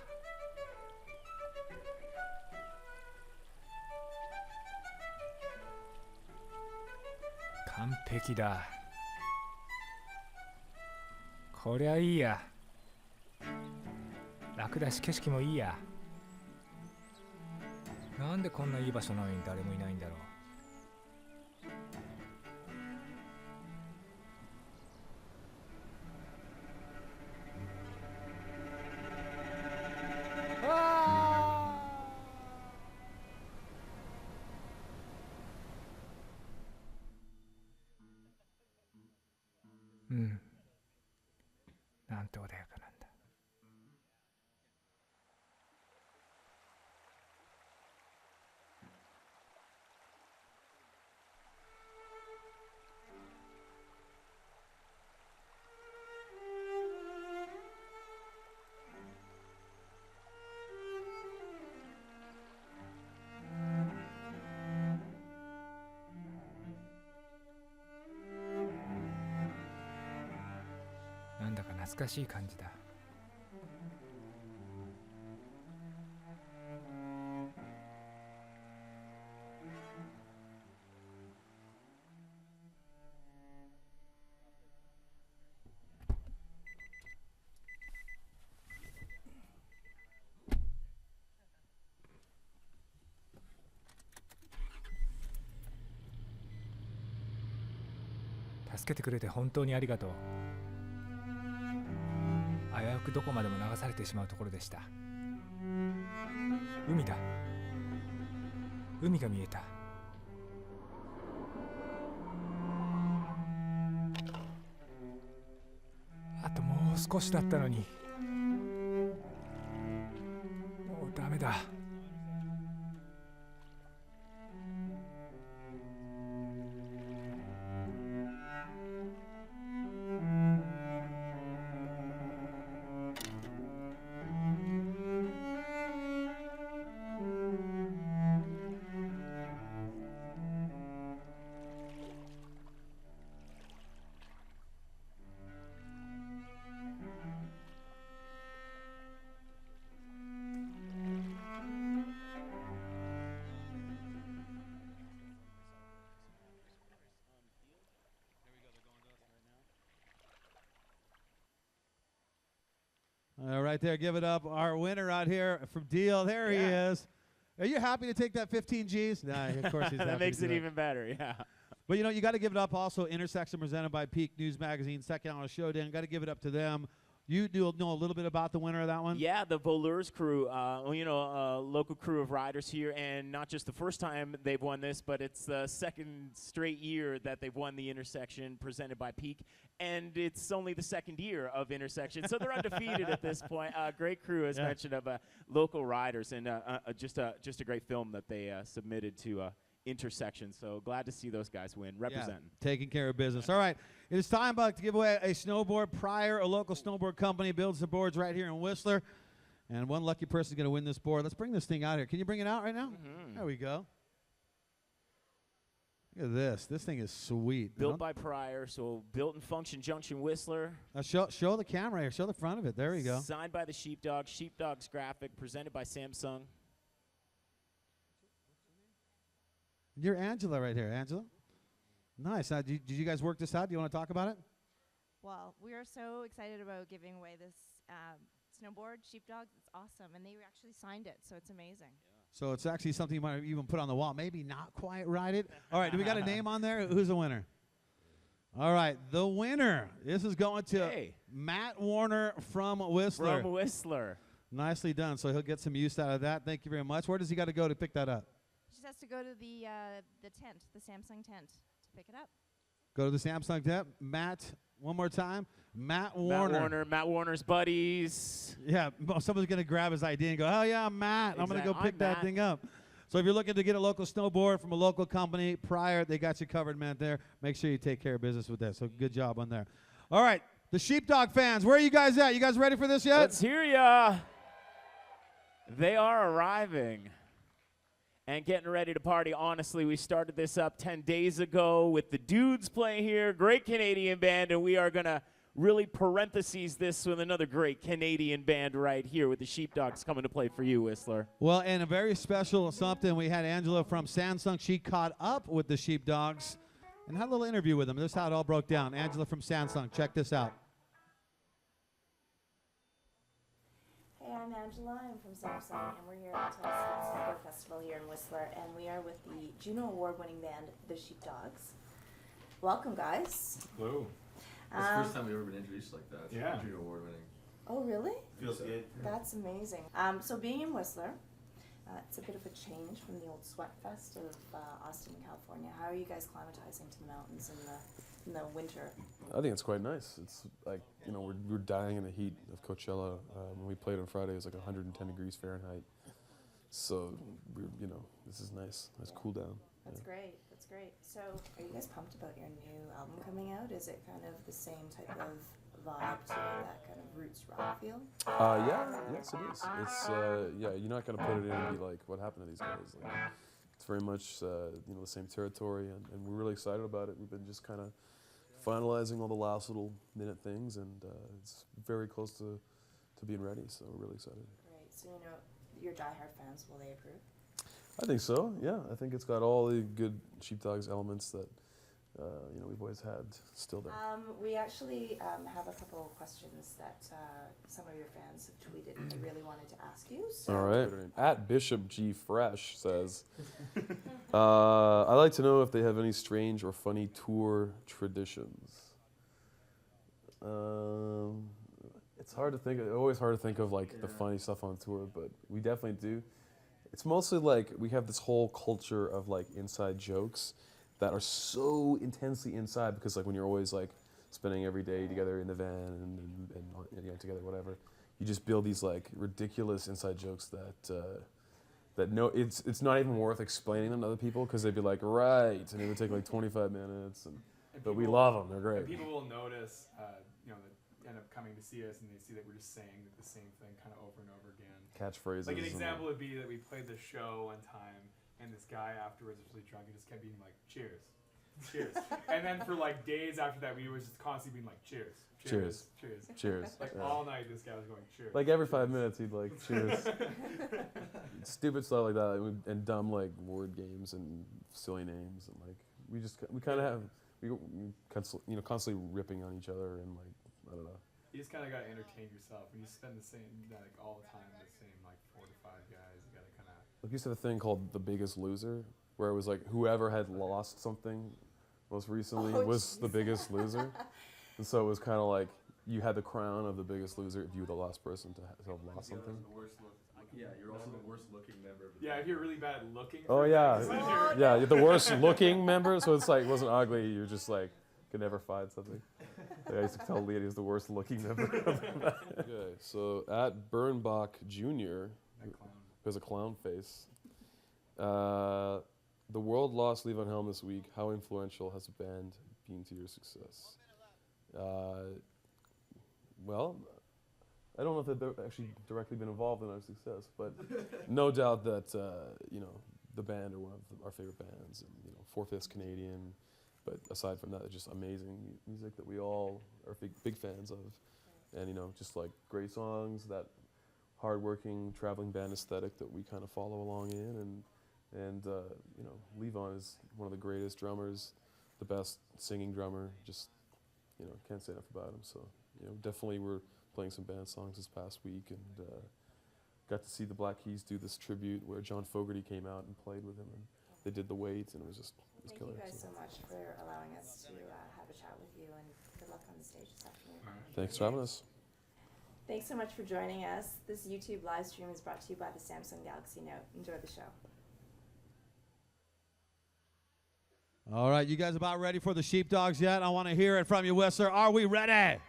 完璧だ。こりゃいいや。楽だし景色もいいや。なんでこんないい場所なのに誰もいないんだろう。なんて穏やかなんだ。なんだか懐かしい感じだ。助けてくれて本当にありがとう。危うくどこまでも流されてしまうところでした。海だ。海が見えた。あともう少しだったのに。もうダメだ。Right there, give it up. Our winner out here from Deal. There he is. Are you happy to take that 15 G's? Nah, of course he's happy. That makes to it do even better, yeah. But you know, you got to give it up also. Intersection presented by Peak News Magazine, second hour showdown. Got to give it up to them. You do know a little bit about the winner of that one? Yeah, the Voleurs crew, you know, a local crew of riders here, and not just the first time they've won this, but it's the second straight year that they've won the Intersection presented by Peak, and it's only the second year of Intersection, so they're undefeated at this point. Great crew, as mentioned, of local riders, and just a great film that they submitted to Intersection. So glad to see those guys win, representing. Yeah, taking care of business. All right, it is time, Buck, to give away a snowboard. Prior, a local snowboard company builds the boards right here in Whistler, and one lucky person is going to win this board. Let's bring this thing out here. Can you bring it out right now? There we go. Look at this. This thing is sweet. Built by Prior, so built in Function Junction, Whistler. Show the camera here. Show the front of it. There you go. Signed by the Sheepdogs. Sheepdogs graphic, presented by Samsung. You're Angela right here. Angela? Nice. Now, did you guys work this out? Do you want to talk about it? Well, we are so excited about giving away this snowboard, Sheepdogs. It's awesome. And they actually signed it, so it's amazing. So it's actually something you might even put on the wall. Maybe not quite ride it. All right, do we got a name on there? Who's the winner? All right, the winner. This is going to Matt Warner from Whistler. From Whistler. Nicely done. So he'll get some use out of that. Thank you very much. Where does he got to go to pick that up? just has to go to the tent, the Samsung tent, to pick it up. Go to the Samsung tent. Matt, one more time. Matt Warner. Matt Warner's buddies. Yeah, someone's going to grab his ID and go, oh, yeah, I'm Matt. I'm going to go pick that thing up. So if you're looking to get a local snowboard from a local company, Prior, they got you covered, man, there. Make sure you take care of business with that. So good job on there. All right, the Sheepdog fans, where are you guys at? You guys ready for this yet? Let's hear ya. They are arriving and getting ready to party. Honestly, we started this up 10 days ago with the dudes playing here, great Canadian band, and we are going to really parentheses this with another great Canadian band right here with the Sheepdogs coming to play for you, Whistler. Well, and a very special something, we had Angela from Samsung. She caught up with the Sheepdogs and had a little interview with them. This is how it all broke down. Angela from Samsung, check this out. Hey, I'm Angela. I'm from Samsung, and we're here at the Snowboard Festival here in Whistler, and we are with the Juno Award-winning band, the Sheepdogs. Welcome, guys. Hello. It's the first time we've ever been introduced like that. Yeah. Juno Award winning. Oh, really? Feels good. That's amazing. So being in Whistler, it's a bit of a change from the old sweat fest of Austin, California. How are you guys climatizing to the mountains in the winter? I think it's quite nice. It's like, you know, we're dying in the heat of Coachella. When we played on Friday, it was like 110 degrees Fahrenheit. So, you know, this is nice. Nice cool down. That's great. That's great. So, are you guys pumped about your new album coming out? Is it kind of the same type of vibe to it, that kind of roots rock feel? Yes, it is. It's you're not gonna put it in and be like, what happened to these guys? Like, it's very much you know, the same territory, and we're really excited about it. We've been just kind of finalizing all the last little minute things, and it's very close to being ready. So we're really excited. Great. So you know, your diehard fans, will they approve? I think so. Yeah, I think it's got all the good Sheepdogs elements that you know, we've always had still there. We actually have a couple of questions that some of your fans have tweeted and they really wanted to ask you. So. All right. At Bishop G Fresh says, I'd like to know if they have any strange or funny tour traditions. It's hard to think. Always hard to think of like the funny stuff on tour, but we definitely do. It's mostly like we have this whole culture of like inside jokes that are so intensely inside, because like when you're always like spending every day together in the van and you know, together, whatever, you just build these like ridiculous inside jokes that it's not even worth explaining them to other people, because they'd be like, right, and it would take like 25 minutes, but we love them, they're great. People will notice, you know, that end up coming to see us and they see that we're just saying the same thing kind of over and over again. Catchphrases. Like an example would be that we played the show one time, and this guy afterwards was really drunk and just kept being like, cheers, cheers. And then for like days after that, we were just constantly being like, cheers, cheers, cheers, cheers. Like all night, this guy was going, cheers. Like every 5 minutes, he'd like, cheers. Stupid stuff like that, and dumb like word games and silly names, and like we kind of have we constantly ripping on each other, and like, I don't know. You just kind of got to entertain yourself. When you spend the same, like all the time, the same like 4 to 5 guys, you got to kind of. Like, we used to have a thing called The Biggest Loser, where it was like whoever had lost something most recently was the biggest loser. And so it was kind of like you had the crown of the biggest loser if you were the last person to have lost something. Yeah, you're also the worst looking member of the band. If you're really bad at looking. Oh yeah, yeah, you're the worst looking member. So it's like, it wasn't ugly. You're just like, could never find something. Like, I used to tell Leah he was the worst looking member of the band. Okay, so at Bernbach Jr., who has a clown face. The world lost Levon Helm this week. How influential has the band been to your success? Well, I don't know if they've actually directly been involved in our success, but no doubt that you know, the band are one of our favorite bands, and you know, 4/5 Canadian. But aside from that, it's just amazing music that we all are big fans of, and you know, just like great songs, that hardworking traveling band aesthetic that we kind of follow along in, and you know, Levon is one of the greatest drummers, the best singing drummer. Just, you know, can't say enough about him. So, you know, definitely we're playing some band songs this past week, and got to see the Black Keys do this tribute where John Fogerty came out and played with him, and they did the Wait, and it was just killer. Thank you guys so much for allowing us to have a chat with you, and good luck on the stage this afternoon. Thanks for having us. Thanks so much for joining us. This YouTube live stream is brought to you by the Samsung Galaxy Note. Enjoy the show. All right, you guys about ready for the Sheepdogs yet? I want to hear it from you, Whistler. Are we ready?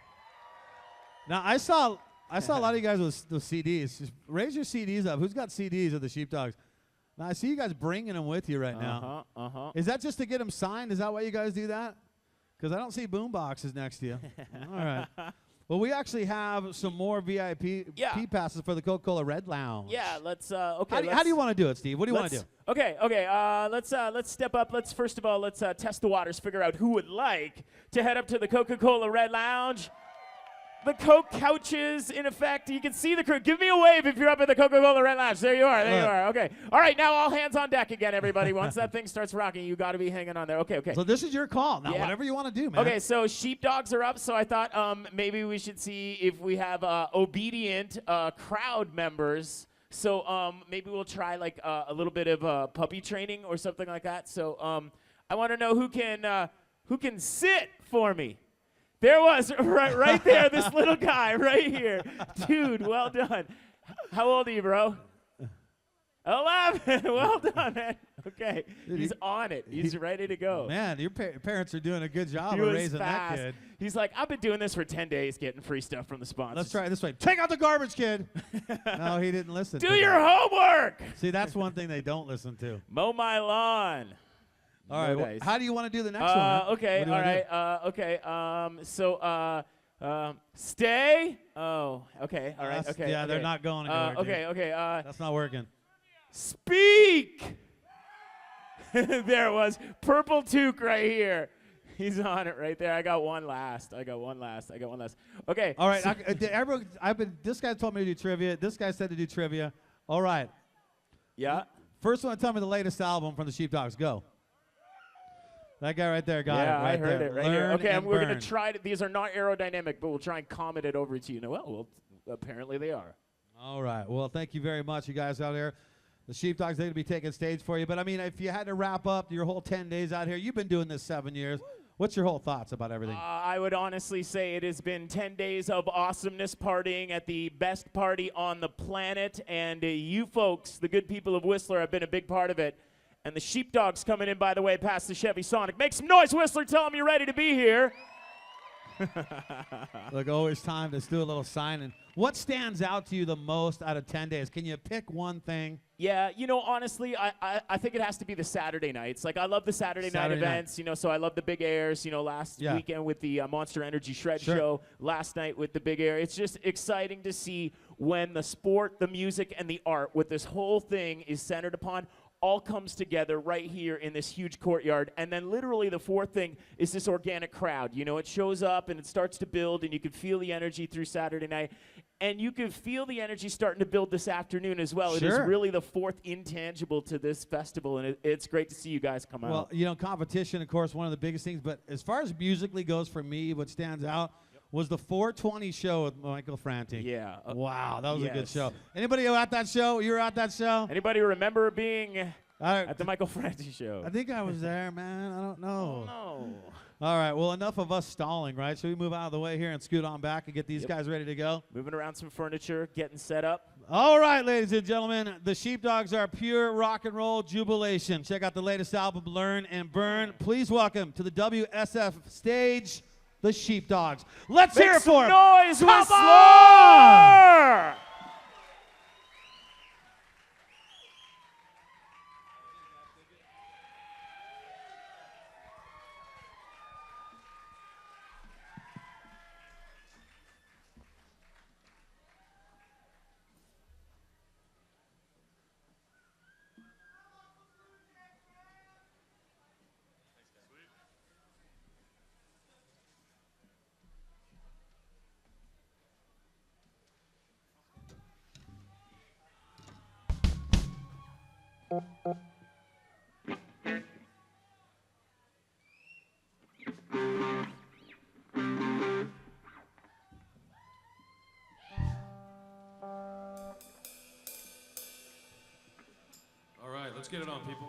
Now, I saw a lot of you guys with CDs. Just raise your CDs up. Who's got CDs of the Sheepdogs? Now, I see you guys bringing them with you right now. Is that just to get them signed? Is that why you guys do that? Because I don't see boom boxes next to you. All right. Well, we actually have some more VIP passes for the Coca-Cola Red Lounge. Yeah, let's. Okay. How do you want to do it, Steve? What do you want to do? Okay. Let's step up. First of all, let's test the waters. Figure out who would like to head up to the Coca-Cola Red Lounge. The Coke couches, in effect. You can see the crew. Give me a wave if you're up at the Coca-Cola Red Lounge. There you are. There you are. Okay. All right. Now all hands on deck again, everybody. Once that thing starts rocking, you got to be hanging on there. Okay. So this is your call. Now, whatever you want to do, man. Okay. So Sheepdogs are up. So I thought maybe we should see if we have obedient crowd members. So maybe we'll try like a little bit of puppy training or something like that. So I want to know who can sit for me. There was, right there, this little guy right here. Dude, well done. How old are you, bro? 11. Well done, man. Okay. Dude, he's on it. He's ready to go. Man, your parents are doing a good job of raising that kid. He's like, I've been doing this for 10 days, getting free stuff from the sponsors. Let's try it this way. Take out the garbage, kid. No, he didn't listen. Do your homework. See, that's one thing they don't listen to. Mow my lawn. All right. Well, how do you want to do the next one? Okay. All right. Okay. So, stay. Oh. Okay. All right. Okay. Yeah, okay. they're not going anywhere. Okay. Okay. That's not working. Speak. There it was. Purple toque right here. He's on it right there. I got one last. Okay. All right. This guy told me to do trivia. This guy said to do trivia. All right. Yeah. First one, tell me the latest album from the Sheepdogs. Go. That guy right there got it. Yeah, Right I heard there. it right here. Learn Okay, and we're going burn. to try it. These are not aerodynamic, but we'll try and comment it over to you. Well, apparently they are. All right. Well, thank you very much, you guys out there. The Sheepdogs, they're going to be taking stage for you. But, I mean, if you had to wrap up your whole 10 days out here, you've been doing this 7 years. What's your whole thoughts about everything? I would honestly say it has been 10 days of awesomeness partying at the best party on the planet. And you folks, the good people of Whistler, have been a big part of it. And the Sheepdogs coming in, by the way, past the Chevy Sonic. Make some noise, Whistler. Tell them you're ready to be here. Look, always time to do a little signing. What stands out to you the most out of 10 days? Can you pick one thing? Yeah, honestly, I think it has to be the Saturday nights. Like, I love the Saturday night events, so I love the big airs, last weekend with the Monster Energy Shred Show, last night with the big air. It's just exciting to see when the sport, the music, and the art, what this whole thing is centered upon, all comes together right here in this huge courtyard. And then literally the fourth thing is this organic crowd. It shows up and it starts to build, and you can feel the energy through Saturday night. And you can feel the energy starting to build this afternoon as well. It is really the fourth intangible to this festival, and it's great to see you guys come out. Well, competition, of course, one of the biggest things. But as far as musically goes for me, what stands out was the 420 show with Michael Franti. Yeah. Wow, that was a good show. Anybody at that show? You were at that show? Anybody remember being at the Michael Franti show? I think I was there, man. I don't know. Oh, no. All right, well, enough of us stalling, right? Should we move out of the way here and scoot on back and get these guys ready to go? Moving around some furniture, getting set up. All right, ladies and gentlemen, the Sheepdogs are pure rock and roll jubilation. Check out the latest album, Learn and Burn. Please welcome to the WSF stage, the Sheepdogs. Let's hear it for them. Noise, Come Whistler! on! All right, let's get it on, people.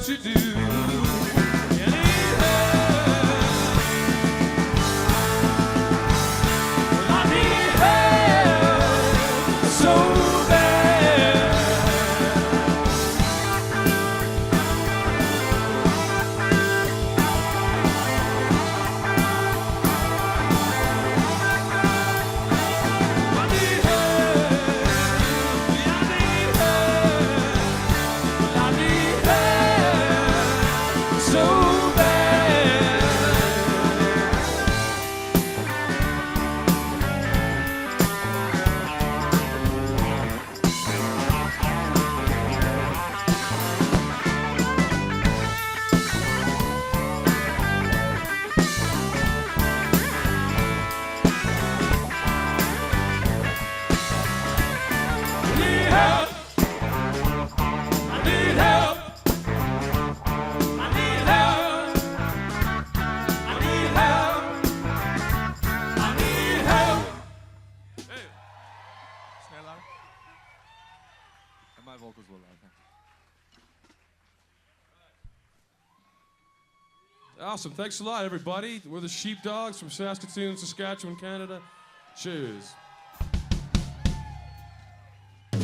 you do. You need help. Well, I need help so bad. I need help. I need help. I need help so bad. I need help. I need help. I need help. I need help. I need help. Hey. Snare louder. And my vocals will loud. Awesome. Thanks a lot, everybody. We're the Sheepdogs from Saskatoon, Saskatchewan, Canada. Cheers. I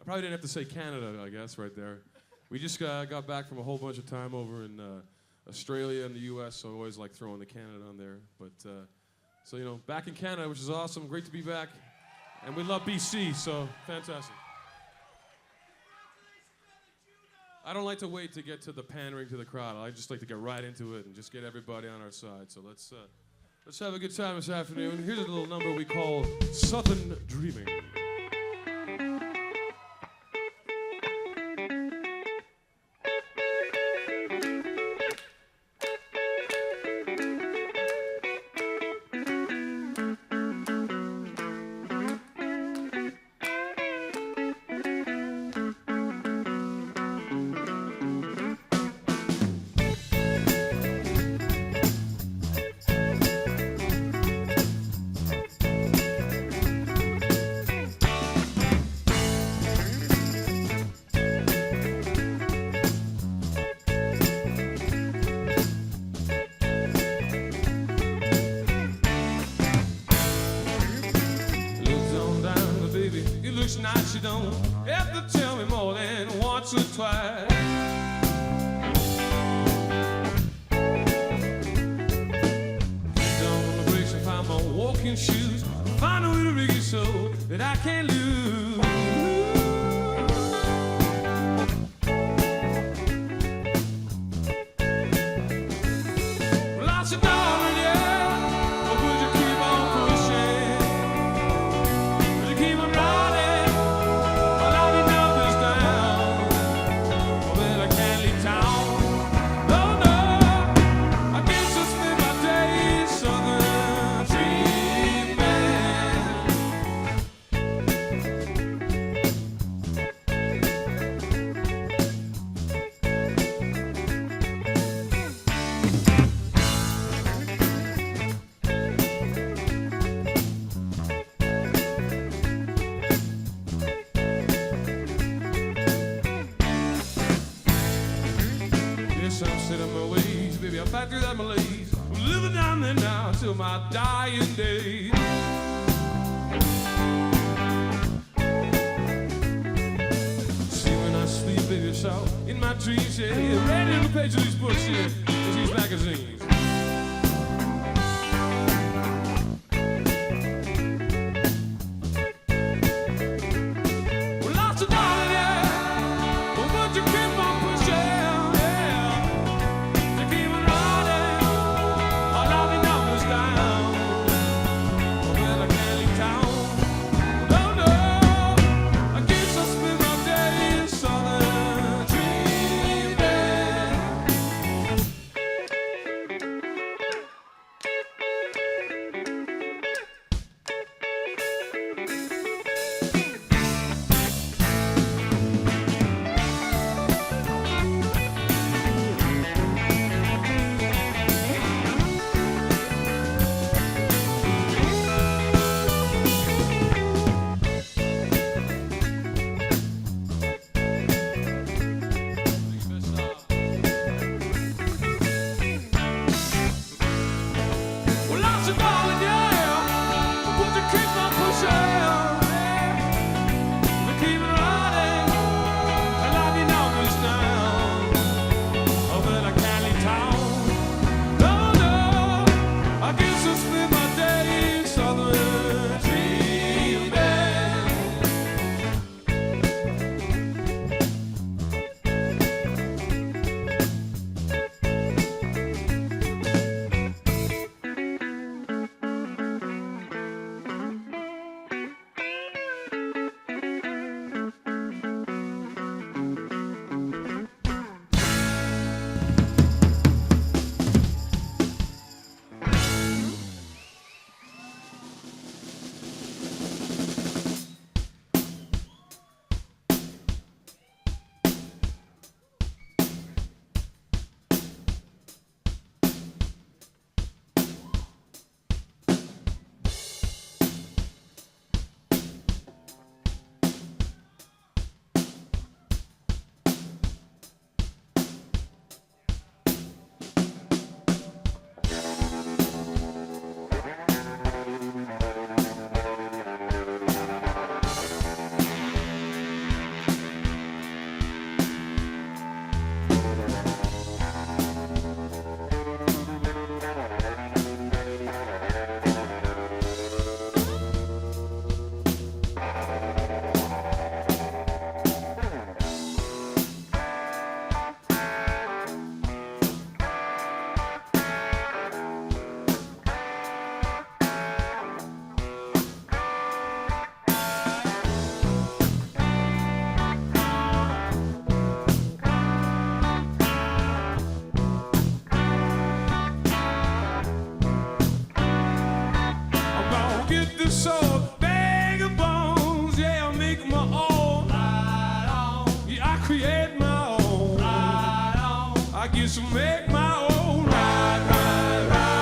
probably didn't have to say Canada, I guess, right there. We just got back from a whole bunch of time over in Australia and the U.S., so I always like throwing the Canada on there. But, so, you know, back in Canada, which is awesome. Great to be back. And we love BC, so fantastic. I don't like to wait to get to the pandering to the crowd. I just like to get right into it and just get everybody on our side. So let's have a good time this afternoon. Here's a little number we call Southern Dreaming. Looks on down, but baby, it looks nice. You don't have to tell me more than once or twice. Get down on the brakes and find my walking shoes. Find a way to make it so that I can't lose. Well, I said, darling, yeah, but would you keep on pushing? Would you keep on riding? Well, I'll be numbers down. Well, I can't leave town. No, no, I guess I'll spend my days southern Yes, I'm set in my ways, baby. I'm back through that malaise. I'm living down there now till my dying day. See when I sleep, baby, it's out in my dreams. Yeah, right in the page of these books, yeah, these magazines. Well, lots of darling, yeah, but would you keep on pushing? Yeah, to keep on riding, or I'll be numbers down. Well, I can't leave town. No, no, I guess I'll spend my days southern dreaming. guess I'll make my own ride, ride, ride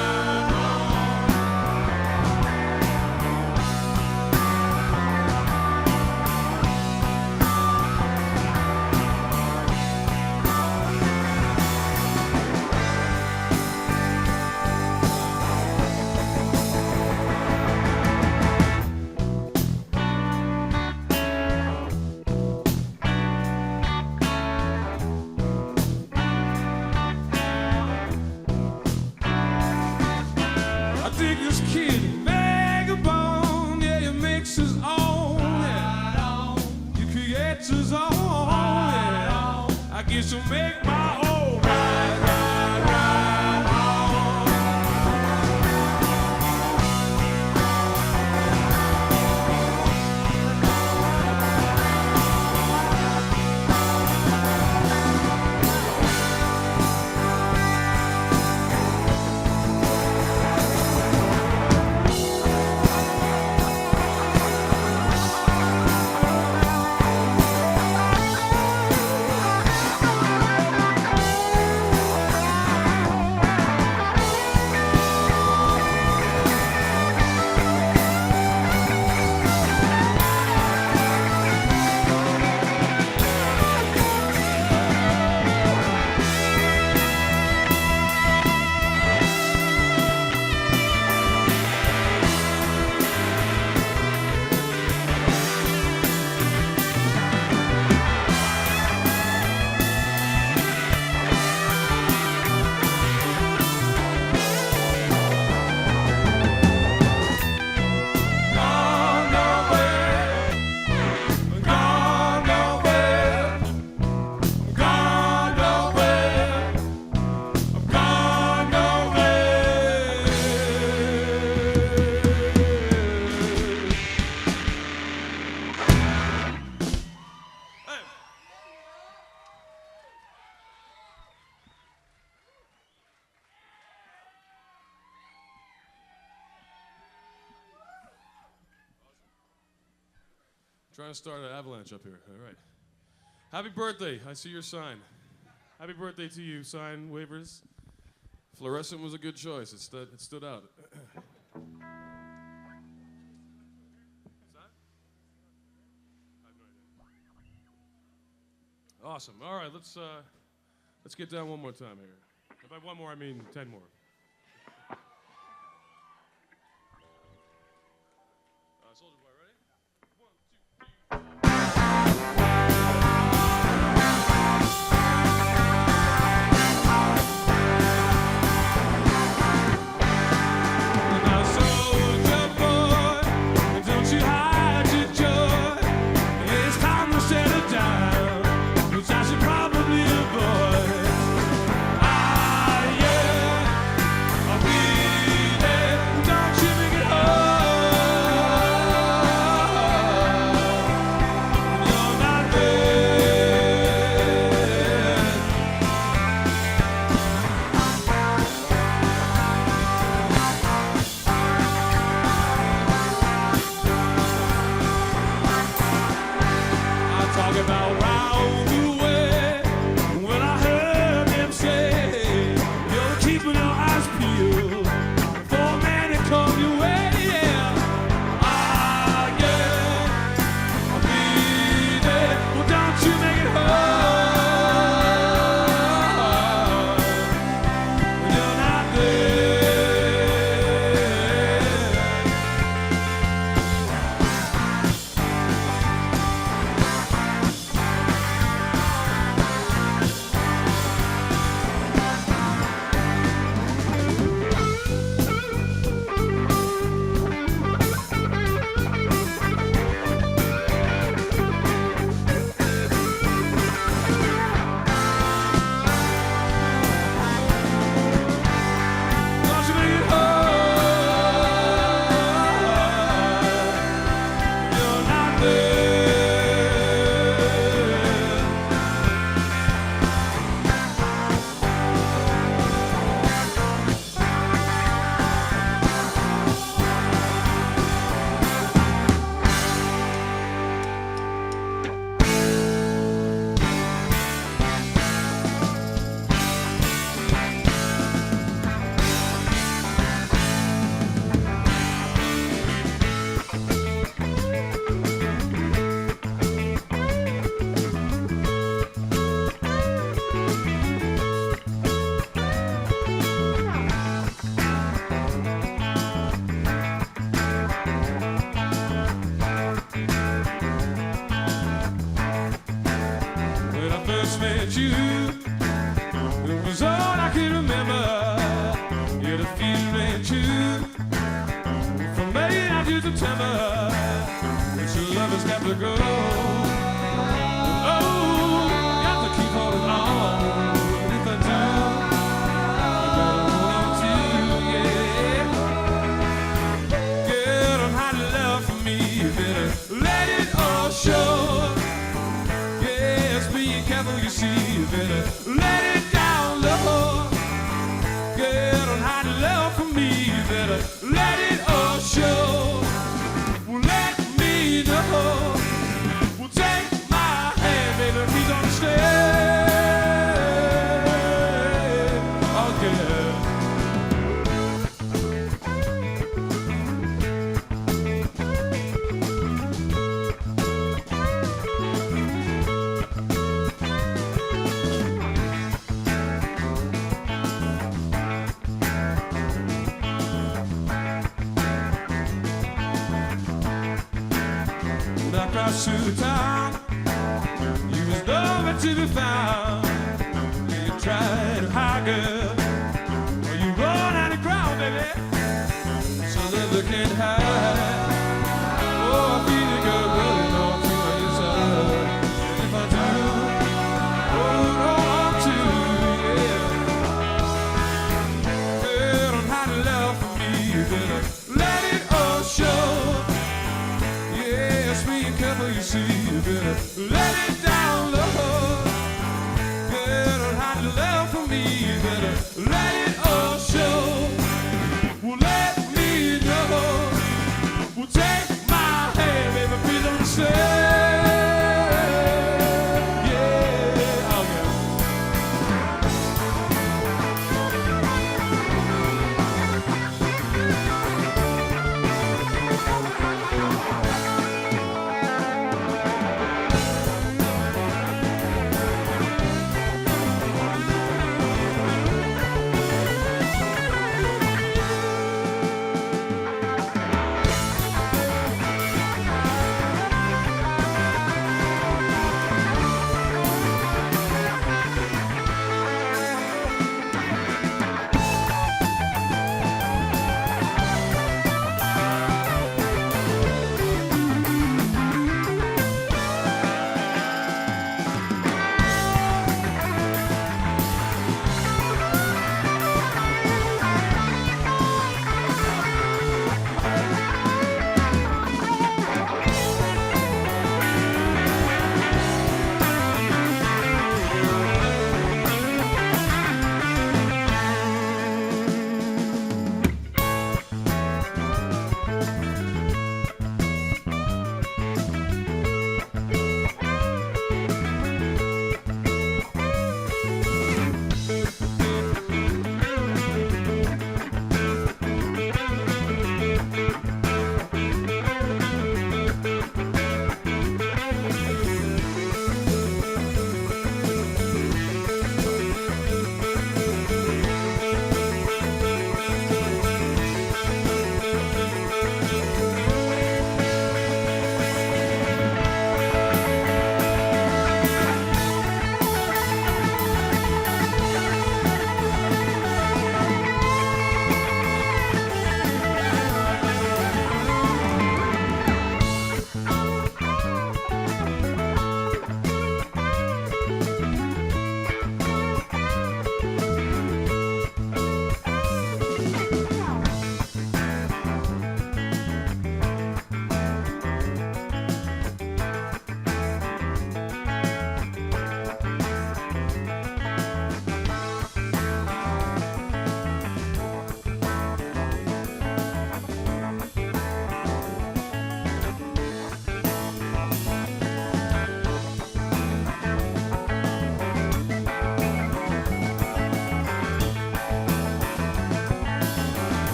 this kid, vagabond, yeah, he makes his own, yeah. He creates his own, yeah. I guess I'll make my own ride, ride, ride on. Trying to start an avalanche up here. All right. Happy birthday. I see your sign. Happy birthday to you. Sign waivers. Fluorescent was a good choice. It stood out. Awesome. All right, let's get down one more time here. And by one more, I mean 10 more. Soldier Boy, ready? 1, 2, 3. met you, it was all I could remember. Yeah, the feeling ain't true. From May down to September, but your love has got to go. Oh, got to keep holding on. If I do, I better hold on to you, yeah. Girl, don't hide the love from me. You better let it all show. Yes, be careful, you see. You better let it down low. Girl, don't hide the love from me. You better let it all show. Well, let me know. Well, take my hand, baby, please understand. Oh, girl. When I crossed through the town, you was nowhere to be found. You tried to hide, girl, or you run out of ground, baby, so never can hide. Oh, I feel it, girl, running on to my inside. And if I do, hold on to, yeah. Girl, don't hide the love from me, you better let it all show. Yes, be careful, you see, you better let it down low. Girl, don't hide the love from me, you better let it all show. Well, let me know. Well, take my hand, baby, please understand. Yeah, okay.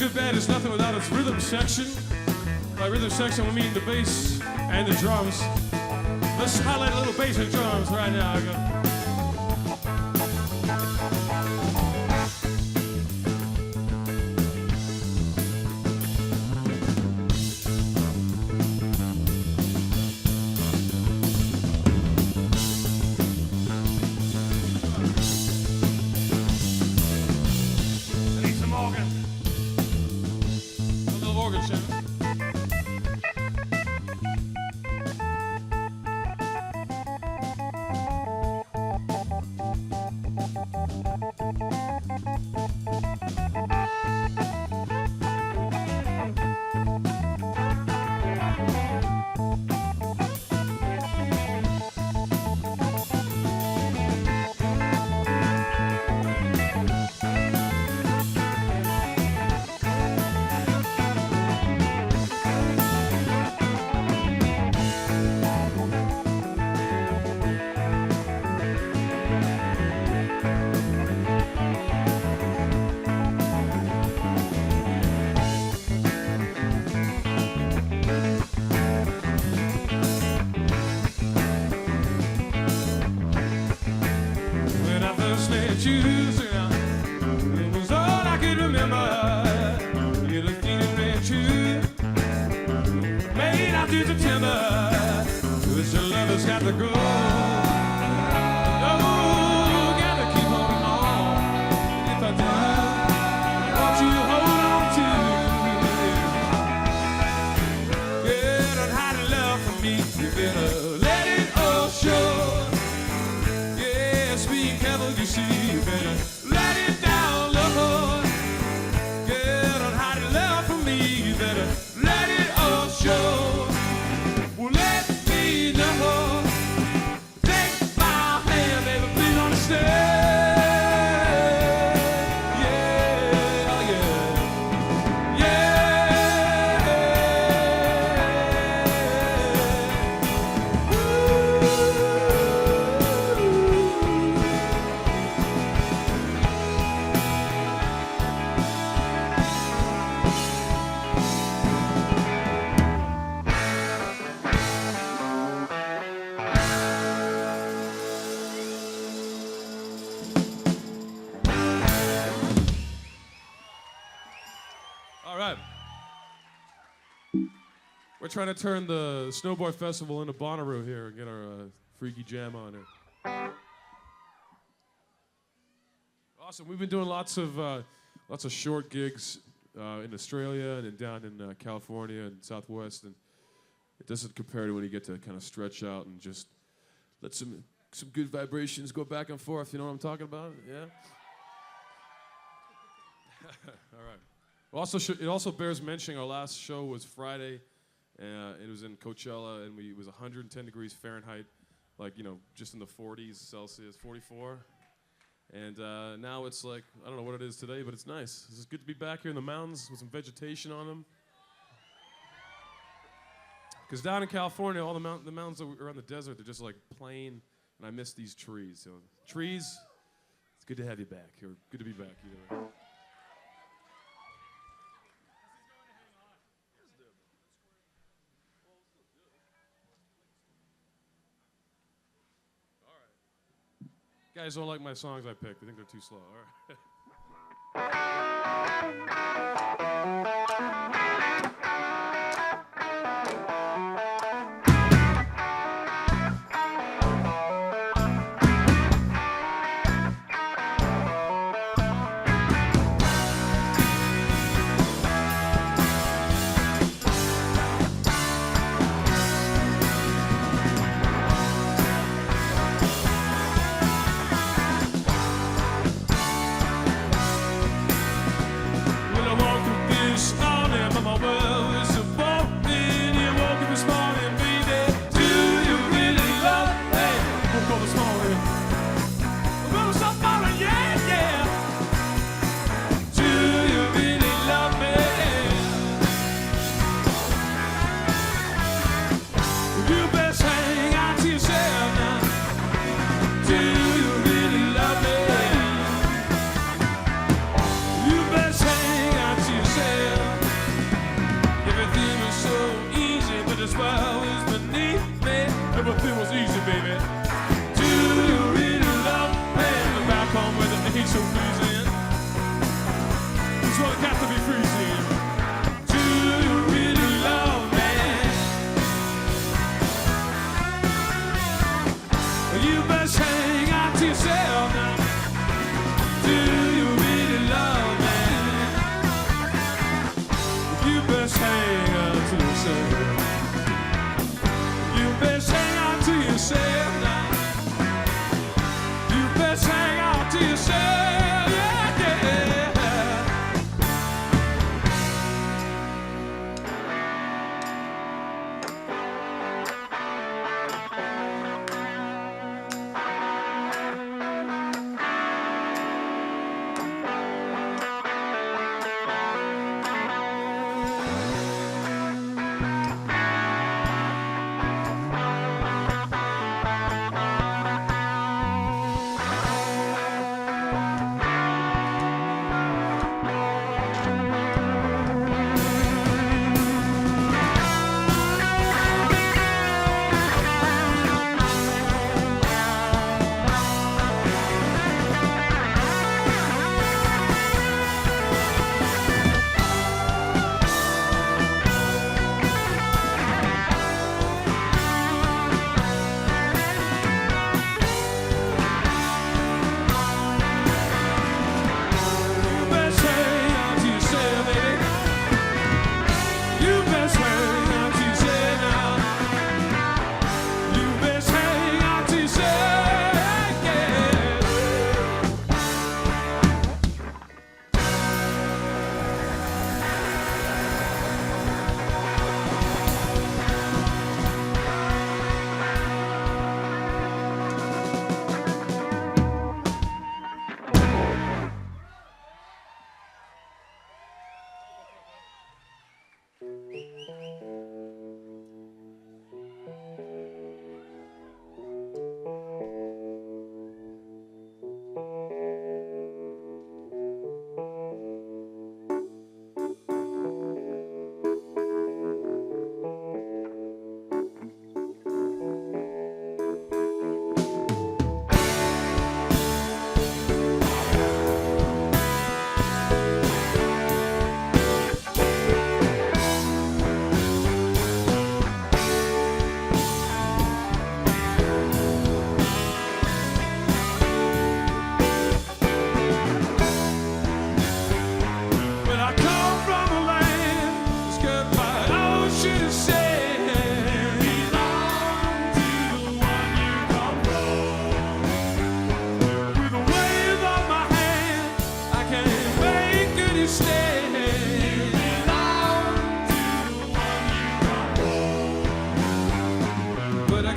good band is nothing without its rhythm section. By rhythm section, we mean the bass and the drums. Let's highlight a little bass and drums right now. I need some organ. A little organ sound. It was all I could remember. Little feeling ran true. Made out through September. Wish your lover's got to go. Oh, gotta keep holding on. If I do, won't you hold on to? Yeah, don't hide the love from me. You better let it all show. Be careful, you see, you better let it down, Lord. Yeah, don't hide your love from me, you better let it all show. Well, let me know. Take my hand, baby, please understand. Yeah, yeah, yeah. All right. We're trying to turn the Snowboard Festival into Bonnaroo here and get our freaky jam on here. Awesome. We've been doing lots of short gigs in Australia and down in California and Southwest, and it doesn't compare to when you get to kind of stretch out and just let some good vibrations go back and forth. You know what I'm talking about? Yeah. All right. Also, it also bears mentioning our last show was Friday. It was in Coachella, and it was 110 degrees Fahrenheit, like, just in the 40s Celsius, 44. And now it's like, I don't know what it is today, but it's nice. It's good to be back here in the mountains with some vegetation on them. Because down in California, all the mountains that are on the desert, they're just like plain, and I miss these trees. So trees, it's good to have you back, or good to be back either way. Guys don't like my songs I picked. They think they're too slow. All so pleasing. It's what it got to be freezing. Do you really love me? You best hang out to yourself now. Do you really love me? You best hang out to yourself. You best hang out to yourself now. You best hang out to yourself, yeah, yeah.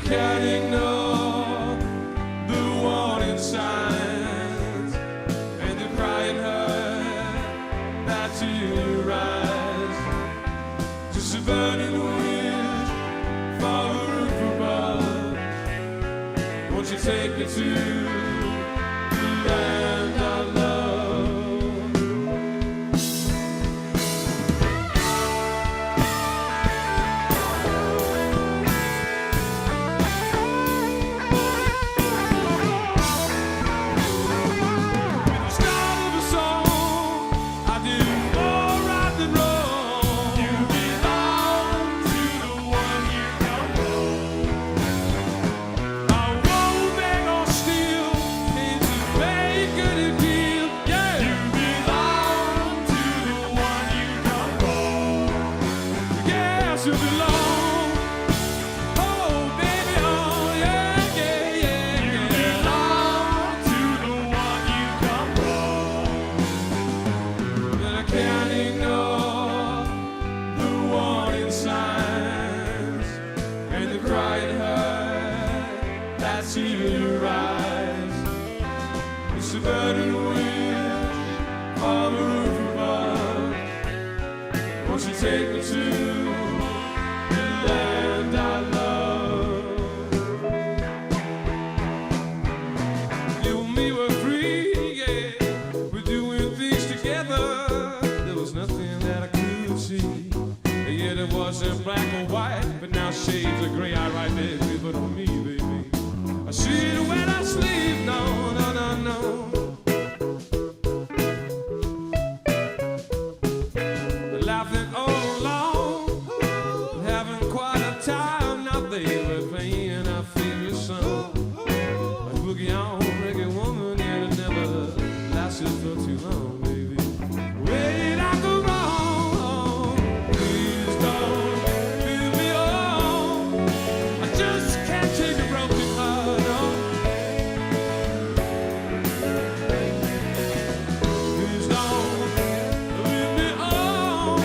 Can't ignore the warning signs and the crying hurt that you rise. Just a burning wish for the roof above. Won't you take me to the land I love? Take me to the land I love. You and me were free, yeah. We're doing things together. There was nothing that I could see. Yet it wasn't black or white, but now shades of gray are right there, but on me, baby. I see it when I sleep, no, no, no, no. for too long, baby. Where did I go wrong? Please don't leave me on. I just can't take a broken heart on. Please don't leave me on.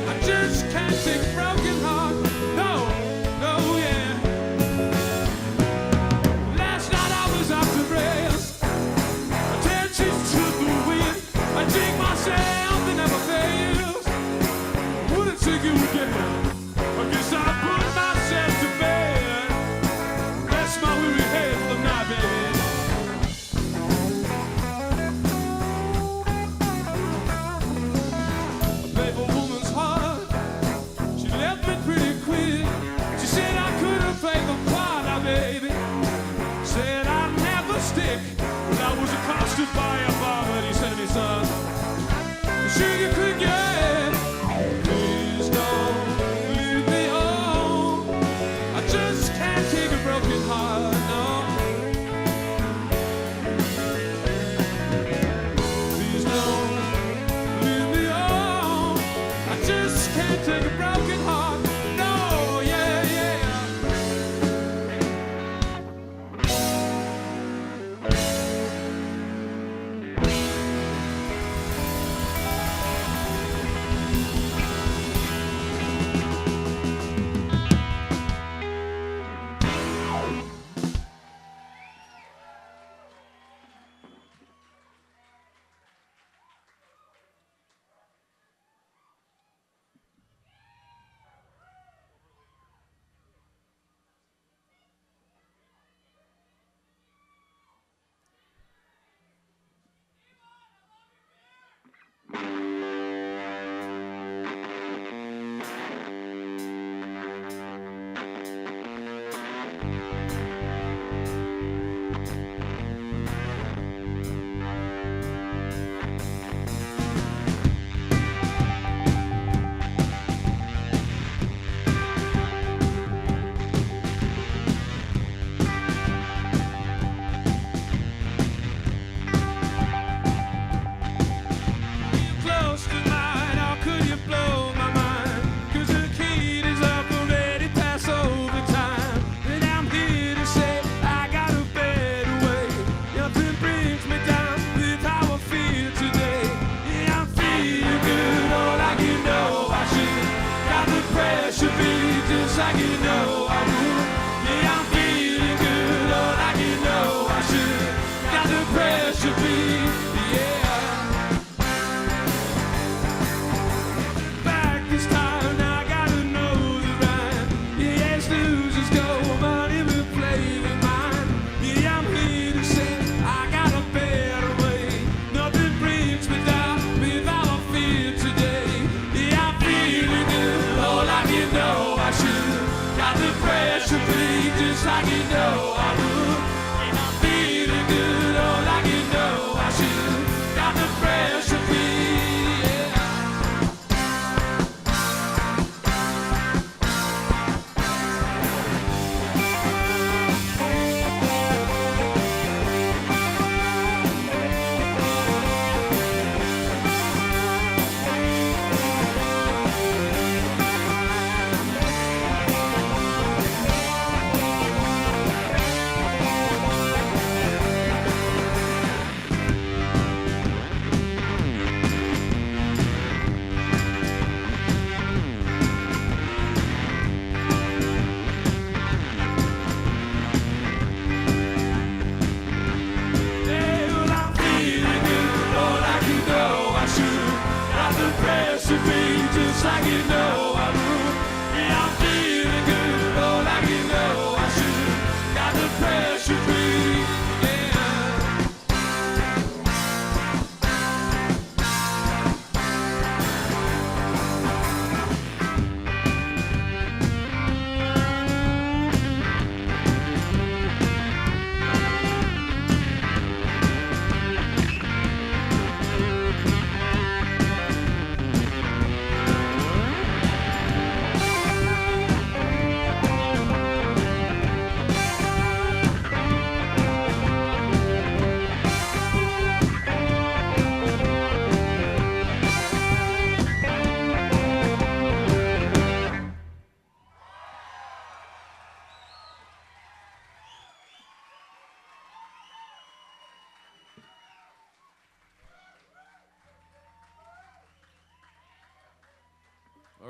I just can't take a broken heart. No, no, yeah. Last night I was off the rails. Attention to the wind. I dig myself, it never fails. Wouldn't take you again. I guess I put myself to bed. That's my weary head for the night, baby. I gave a woman's heart. She left me pretty quick. She said I couldn't play the part, now, baby. Said I'd never stick. But I was accosted by a barber. He said to me, son, sure you could get. Please don't leave me on. I just can't take a broken heart, no. Please don't leave me on. I just can't take a broken heart, no, yeah, yeah. Close tonight, how could you blow my mind? 'Cause the heat is up already past overtime. And I'm here to say I got a better way. Nothing brings me down with how I feel today. Yeah, I'm feeling good, all like you know I should. Got the pressure beat just like you know I would. Yeah, I'm feeling good, all like you know I should. Got the pressure beat, yeah. Back this time, I gotta know the rhyme. Yeah, it's losers go, money will play with mine. Yeah, I'm here to say I got a better way. Nothing brings me down with how I feel today. Yeah, I'm feeling good, all like you know I should. Got the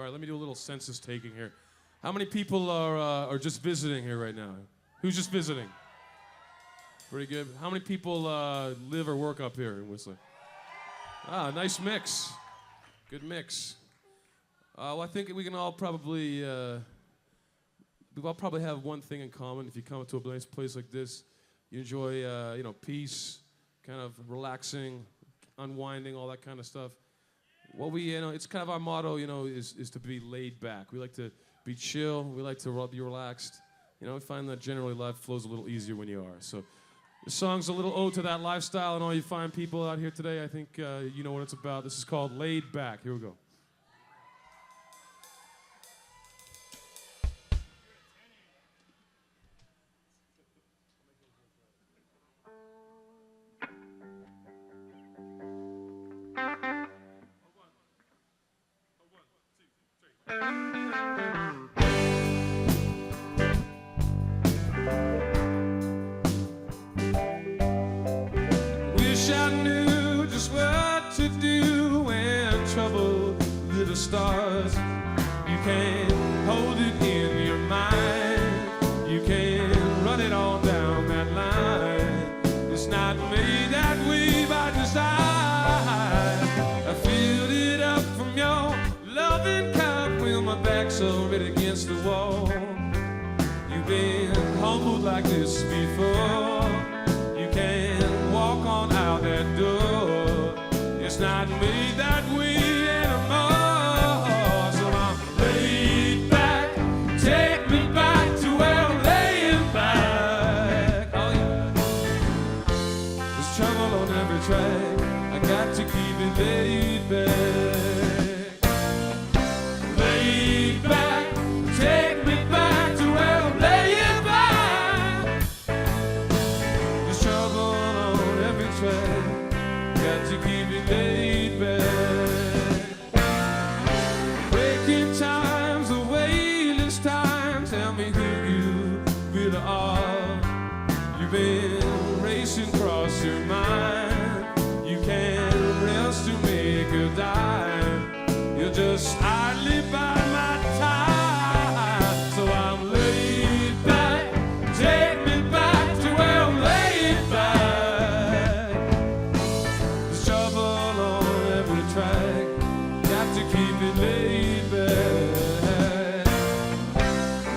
right, let me do a little census taking here. How many people are just visiting here right now? Who's just visiting? Pretty good. How many people live or work up here in Whistler? Ah, nice mix. Good mix. Well, I think we can all probably, we all probably have one thing in common. If you come to a nice place like this, you enjoy, you know, peace, kind of relaxing, unwinding, all that kind of stuff. What we, you know, it's kind of our motto, you know, is to be laid back. We like to be chill. We like to be relaxed. You know, we find that generally life flows a little easier when you are. So the song's a little ode to that lifestyle, and all you fine people out here today, I think you know what it's about. This is called Laid Back. Here we go. Wish I knew just what to do when trouble lit the stars. You can hold it in your mind. You can run it all down that line. It's not made that way by design. I filled it up from your loving cup with my back's already against the wall. You've been humbled like this before. You can walk on out that door. It's not made that way anymore. So I'm laid back. Take me back to where I'm laying back. Oh yeah. There's trouble on every track. I got to keep it laid back. Laid back. Take me back to where I'm laying back. There's trouble on every track. Got to keep it laid back. Breaking times, the weightless times. Tell me who you really are. You've been racing across your mind. You can't rest to make a dime. You're just idly by my time. So I'm laid back. Take me back to where I'm laid back. There's trouble on every track. Got to keep it laid back.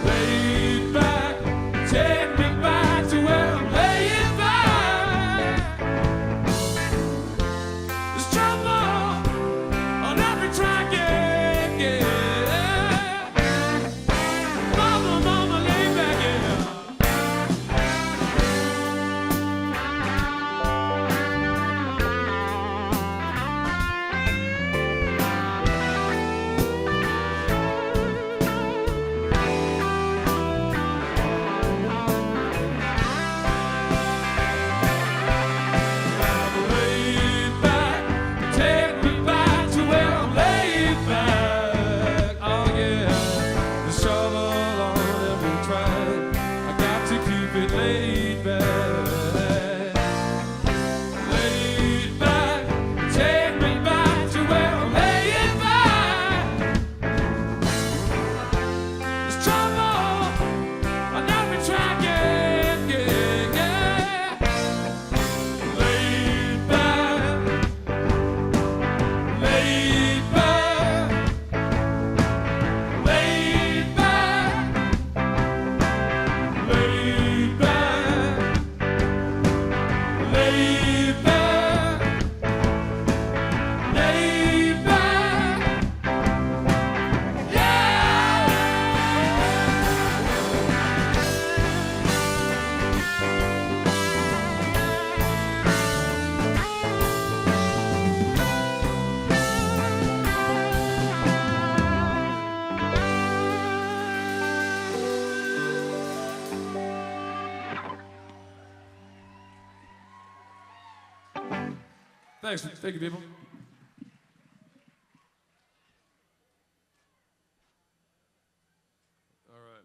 Laid back. Take me back to where I'm laid back. There's trouble on every track, yeah, yeah. Mama, mama, lay back, yeah. I'm laid back. Take me back to where I'm laid back. Oh yeah. There's trouble on every track. I got to keep it laid back. Laid back. Take me back to where I'm laid back. There's trouble on every track, yeah, yeah, yeah. Laid back. Laid back. Laid back. Laid back. Laid back. Laid back. Thanks. Thank you, people. All right.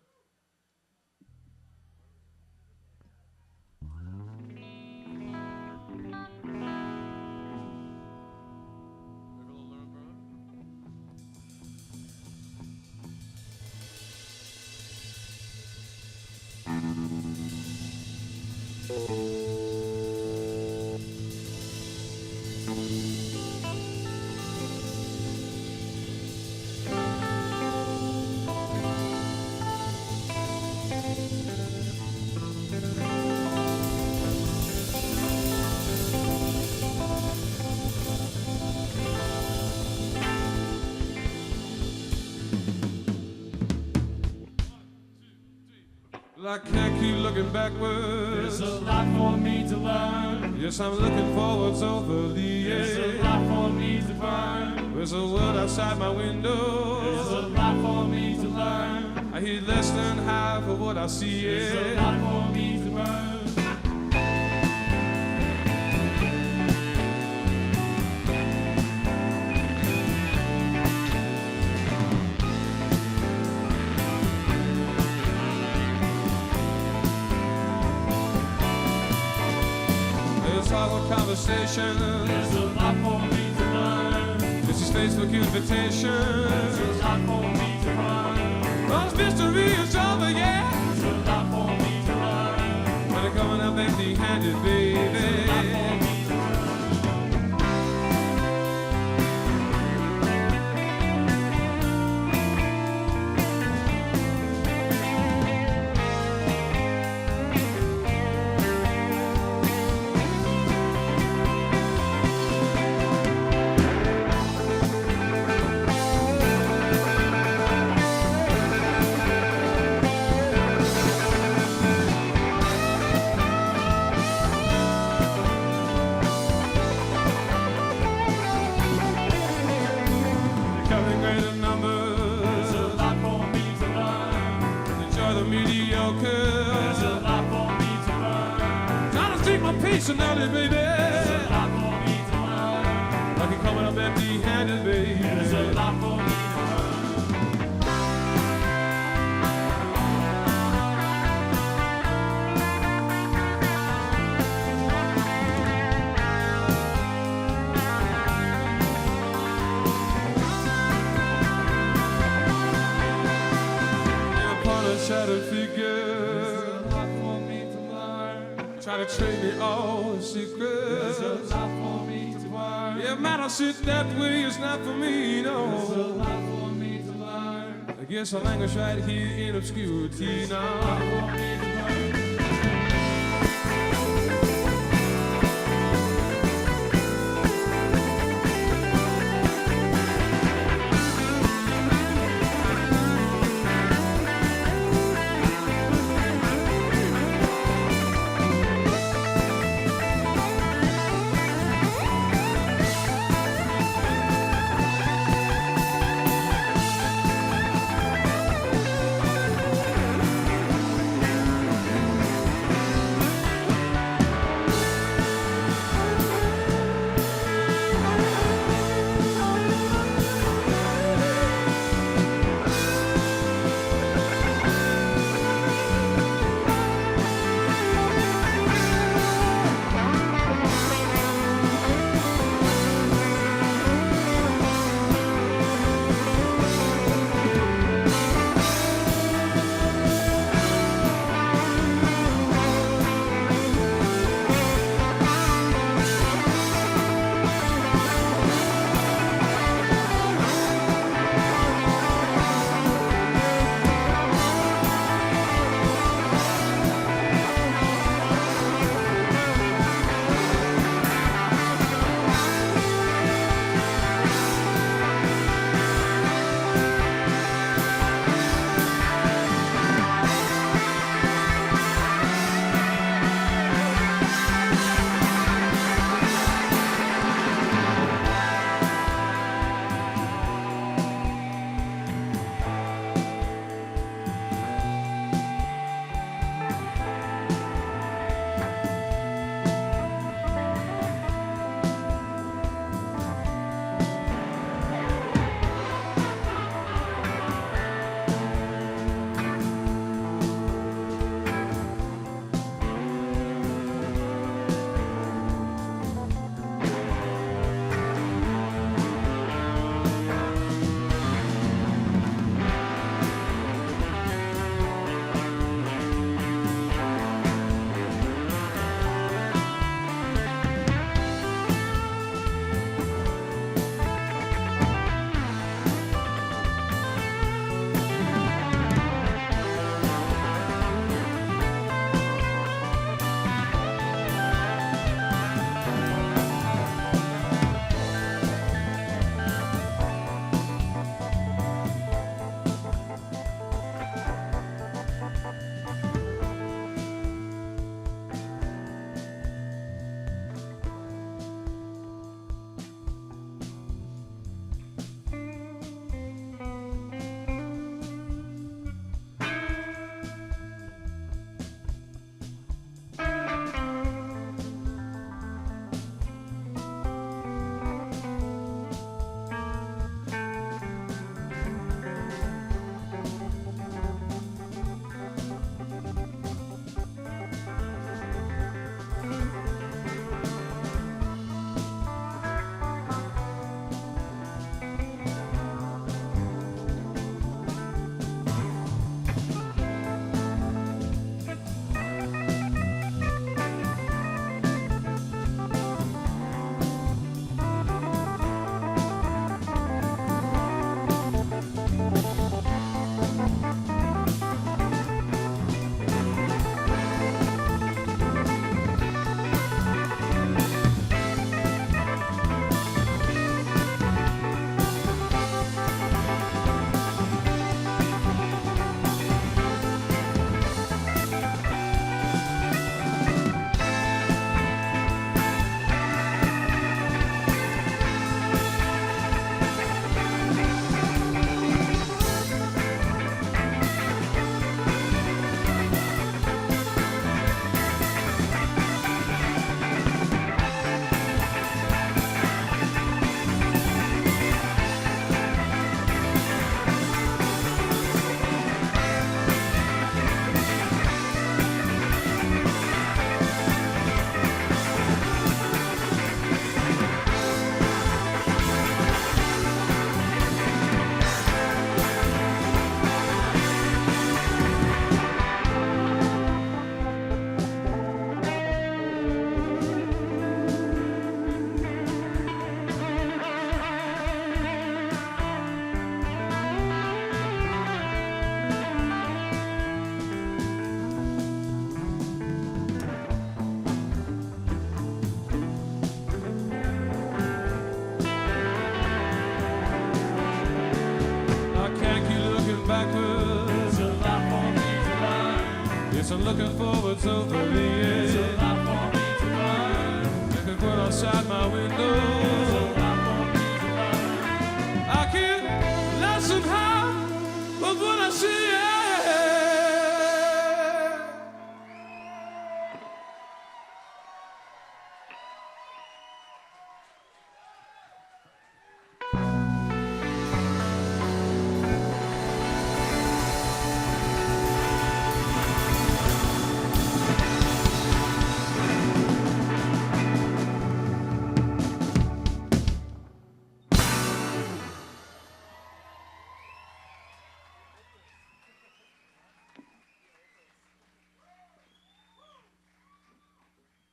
I can't keep looking backwards. There's a lot for me to learn. Yes, I'm looking forwards over the edge. There's a lot for me to burn. There's a world outside my window. There's a lot for me to learn. I hear less than half of what I see. There's a lot for me to burn. Conversation. There's a lot for me to learn. This is Facebook invitation. There's a lot for me to run. Lost mystery is over, yeah. There's a lot for me to learn. But I'm coming up empty-handed, baby. There's a lot for me to personality, baby. There's a lot for me to learn. Like you're coming up empty-handed, baby. There's a lot for me to learn. You're upon a shattered figure. Try to trade me all the secrets. There's a lot for me to learn. Yeah, man, I sit that way, it's not for me, no. There's a lot for me to learn. I guess I languish right here in obscurity now. I'm looking forward to the end. There's a lot for me to learn. Looking good outside my window. There's a lot for me to learn. I can't lost somehow, but when I see it.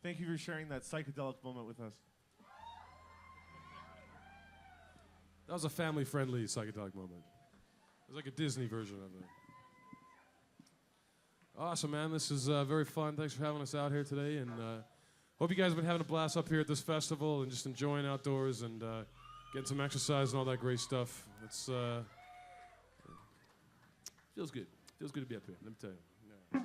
Thank you for sharing that psychedelic moment with us. That was a family-friendly psychedelic moment. It was like a Disney version of it. Awesome, man. This is very fun. Thanks for having us out here today, and hope you guys have been having a blast up here at this festival and just enjoying outdoors and getting some exercise and all that great stuff. It's feels good. Feels good to be up here. Let me tell you. Yeah.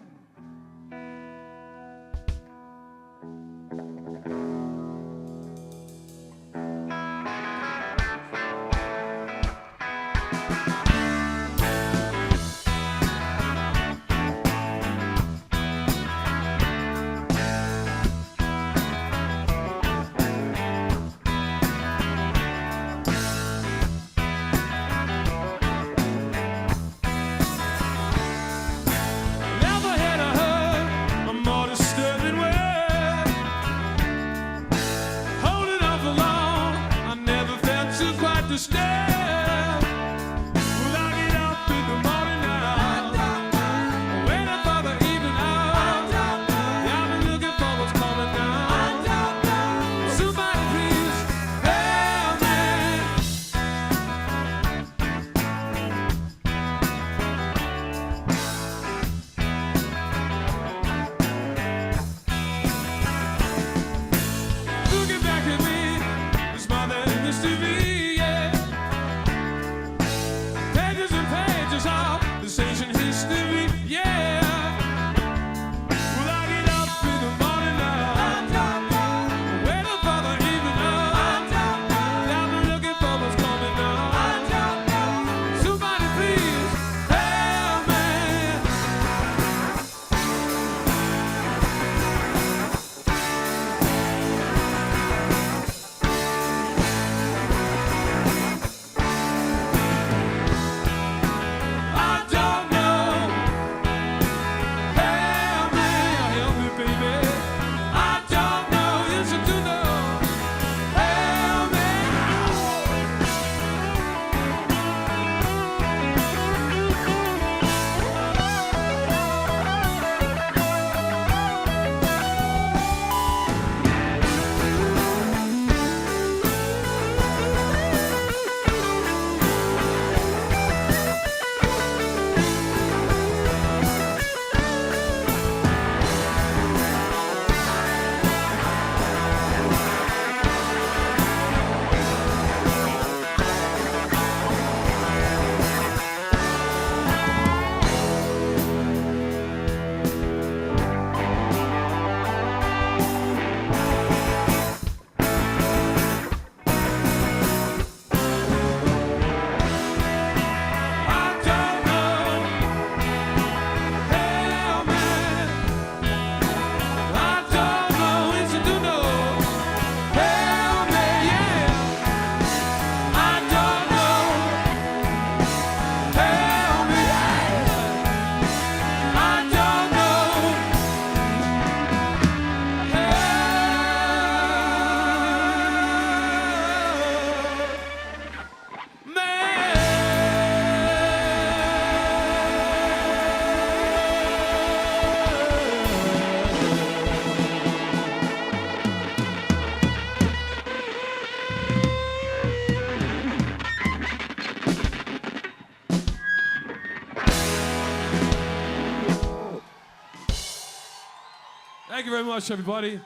Thank you very much, everybody.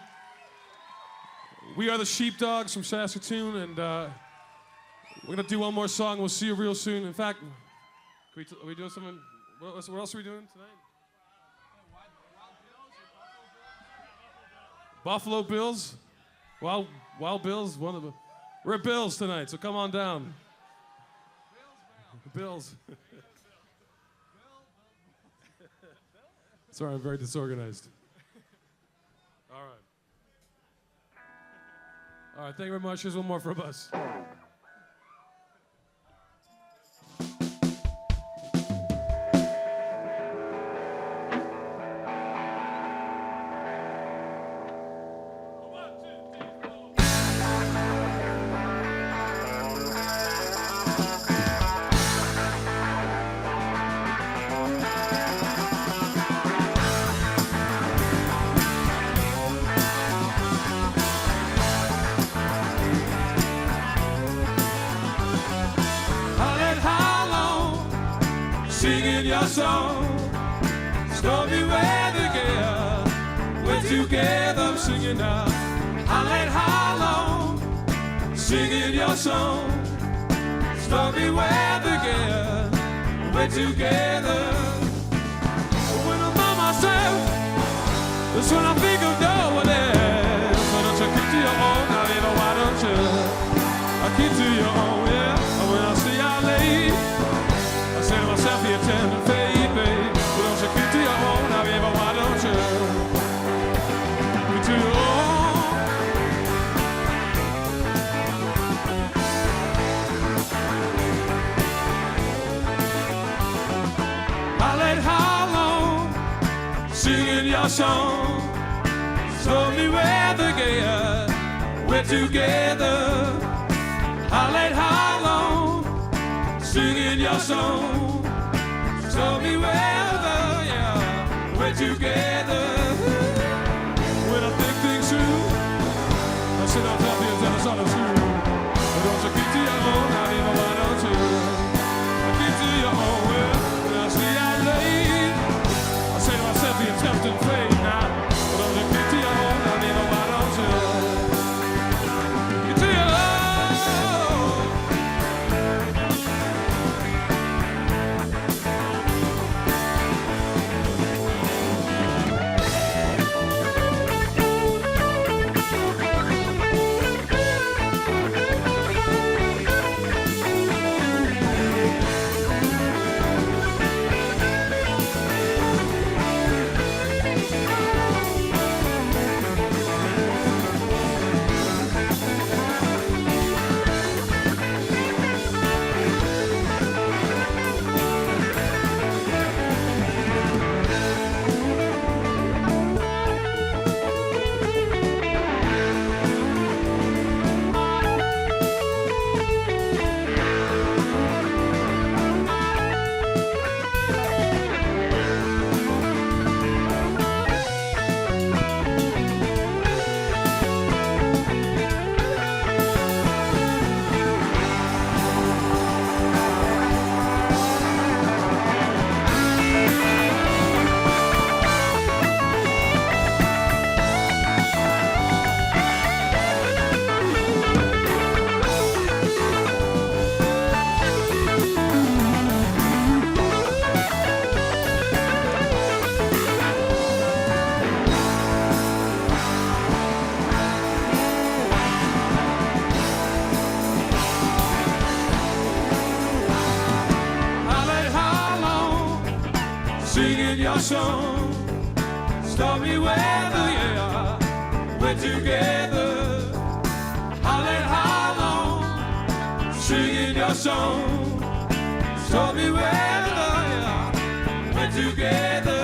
We are the Sheepdogs from Saskatoon, and we're going to do one more song. We'll see you real soon. In fact, are we doing something? What else are we doing tonight? Buffalo Bills, Wild Bills. We're at Bills tonight, so come on down. Bills. Sorry, I'm very disorganized. All right. All right, thank you very much. Here's one more from us. Singing your song, stormy weather, girl. We're together singing now. Holland Hollow, singing your song, stormy weather, girl. We're together. When I'm by myself, that's when I think of no one else. Why don't you keep to your own? Now, baby, why don't you? I keep to your own, yeah. When I see out late, I say to myself, you tender fate, babe. Why don't you keep to your own? Now, baby, why don't you? Keep to your own. Holland Hollow, singing your song, stormy weather, girl. We're together. Holland Hollow, singing your song, stormy weather, yeah. We're together. When I think things through, I sit on top of you and it's all true. But don't you keep to your own, not even why don't you? I keep to your own, well, when I see out late, I say to myself, the attempted fate now. But don't you keep to your own, not even why don't you? Keep to your own. Singing your song, stormy weather, yeah. We're together. Holland Hollow, singing your song, stormy weather, yeah. We're together.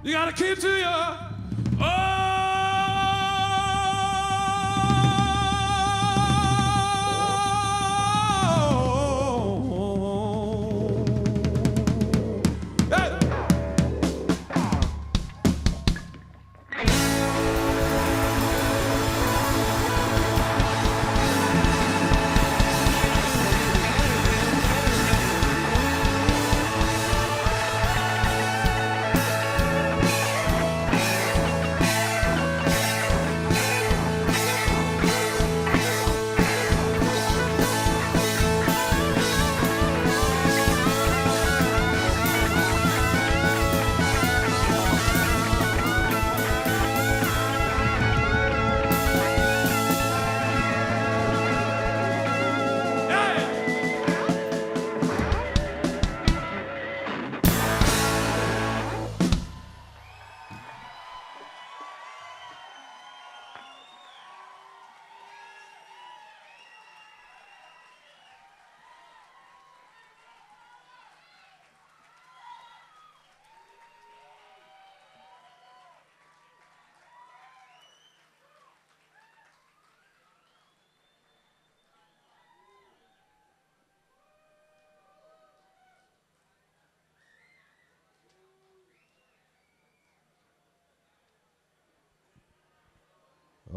You gotta keep to your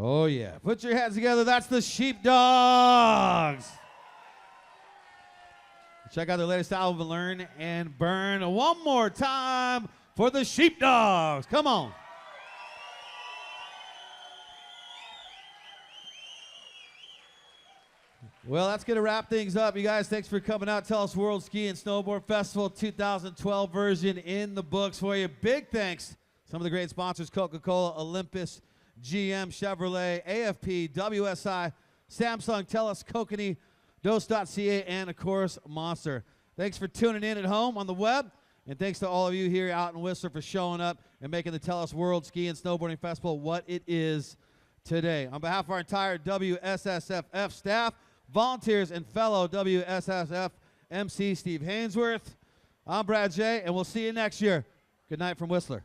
Oh, yeah. Put your hands together. That's the Sheepdogs. Check out their latest album, Learn and Burn. One more time for the Sheepdogs. Come on. Well, that's going to wrap things up. You guys, thanks for coming out. Tell Us World Ski and Snowboard Festival 2012 version in the books for you. Big thanks. Some of the great sponsors, Coca-Cola, Olympus, GM, Chevrolet, AFP, WSI, Samsung, TELUS, Kokanee, Dose.ca, and, of course, Monster. Thanks for tuning in at home on the web, and thanks to all of you here out in Whistler for showing up and making the TELUS World Ski and Snowboarding Festival what it is today. On behalf of our entire WSSF staff, volunteers, and fellow WSSF MC Steve Hainsworth, I'm Brad J., and we'll see you next year. Good night from Whistler.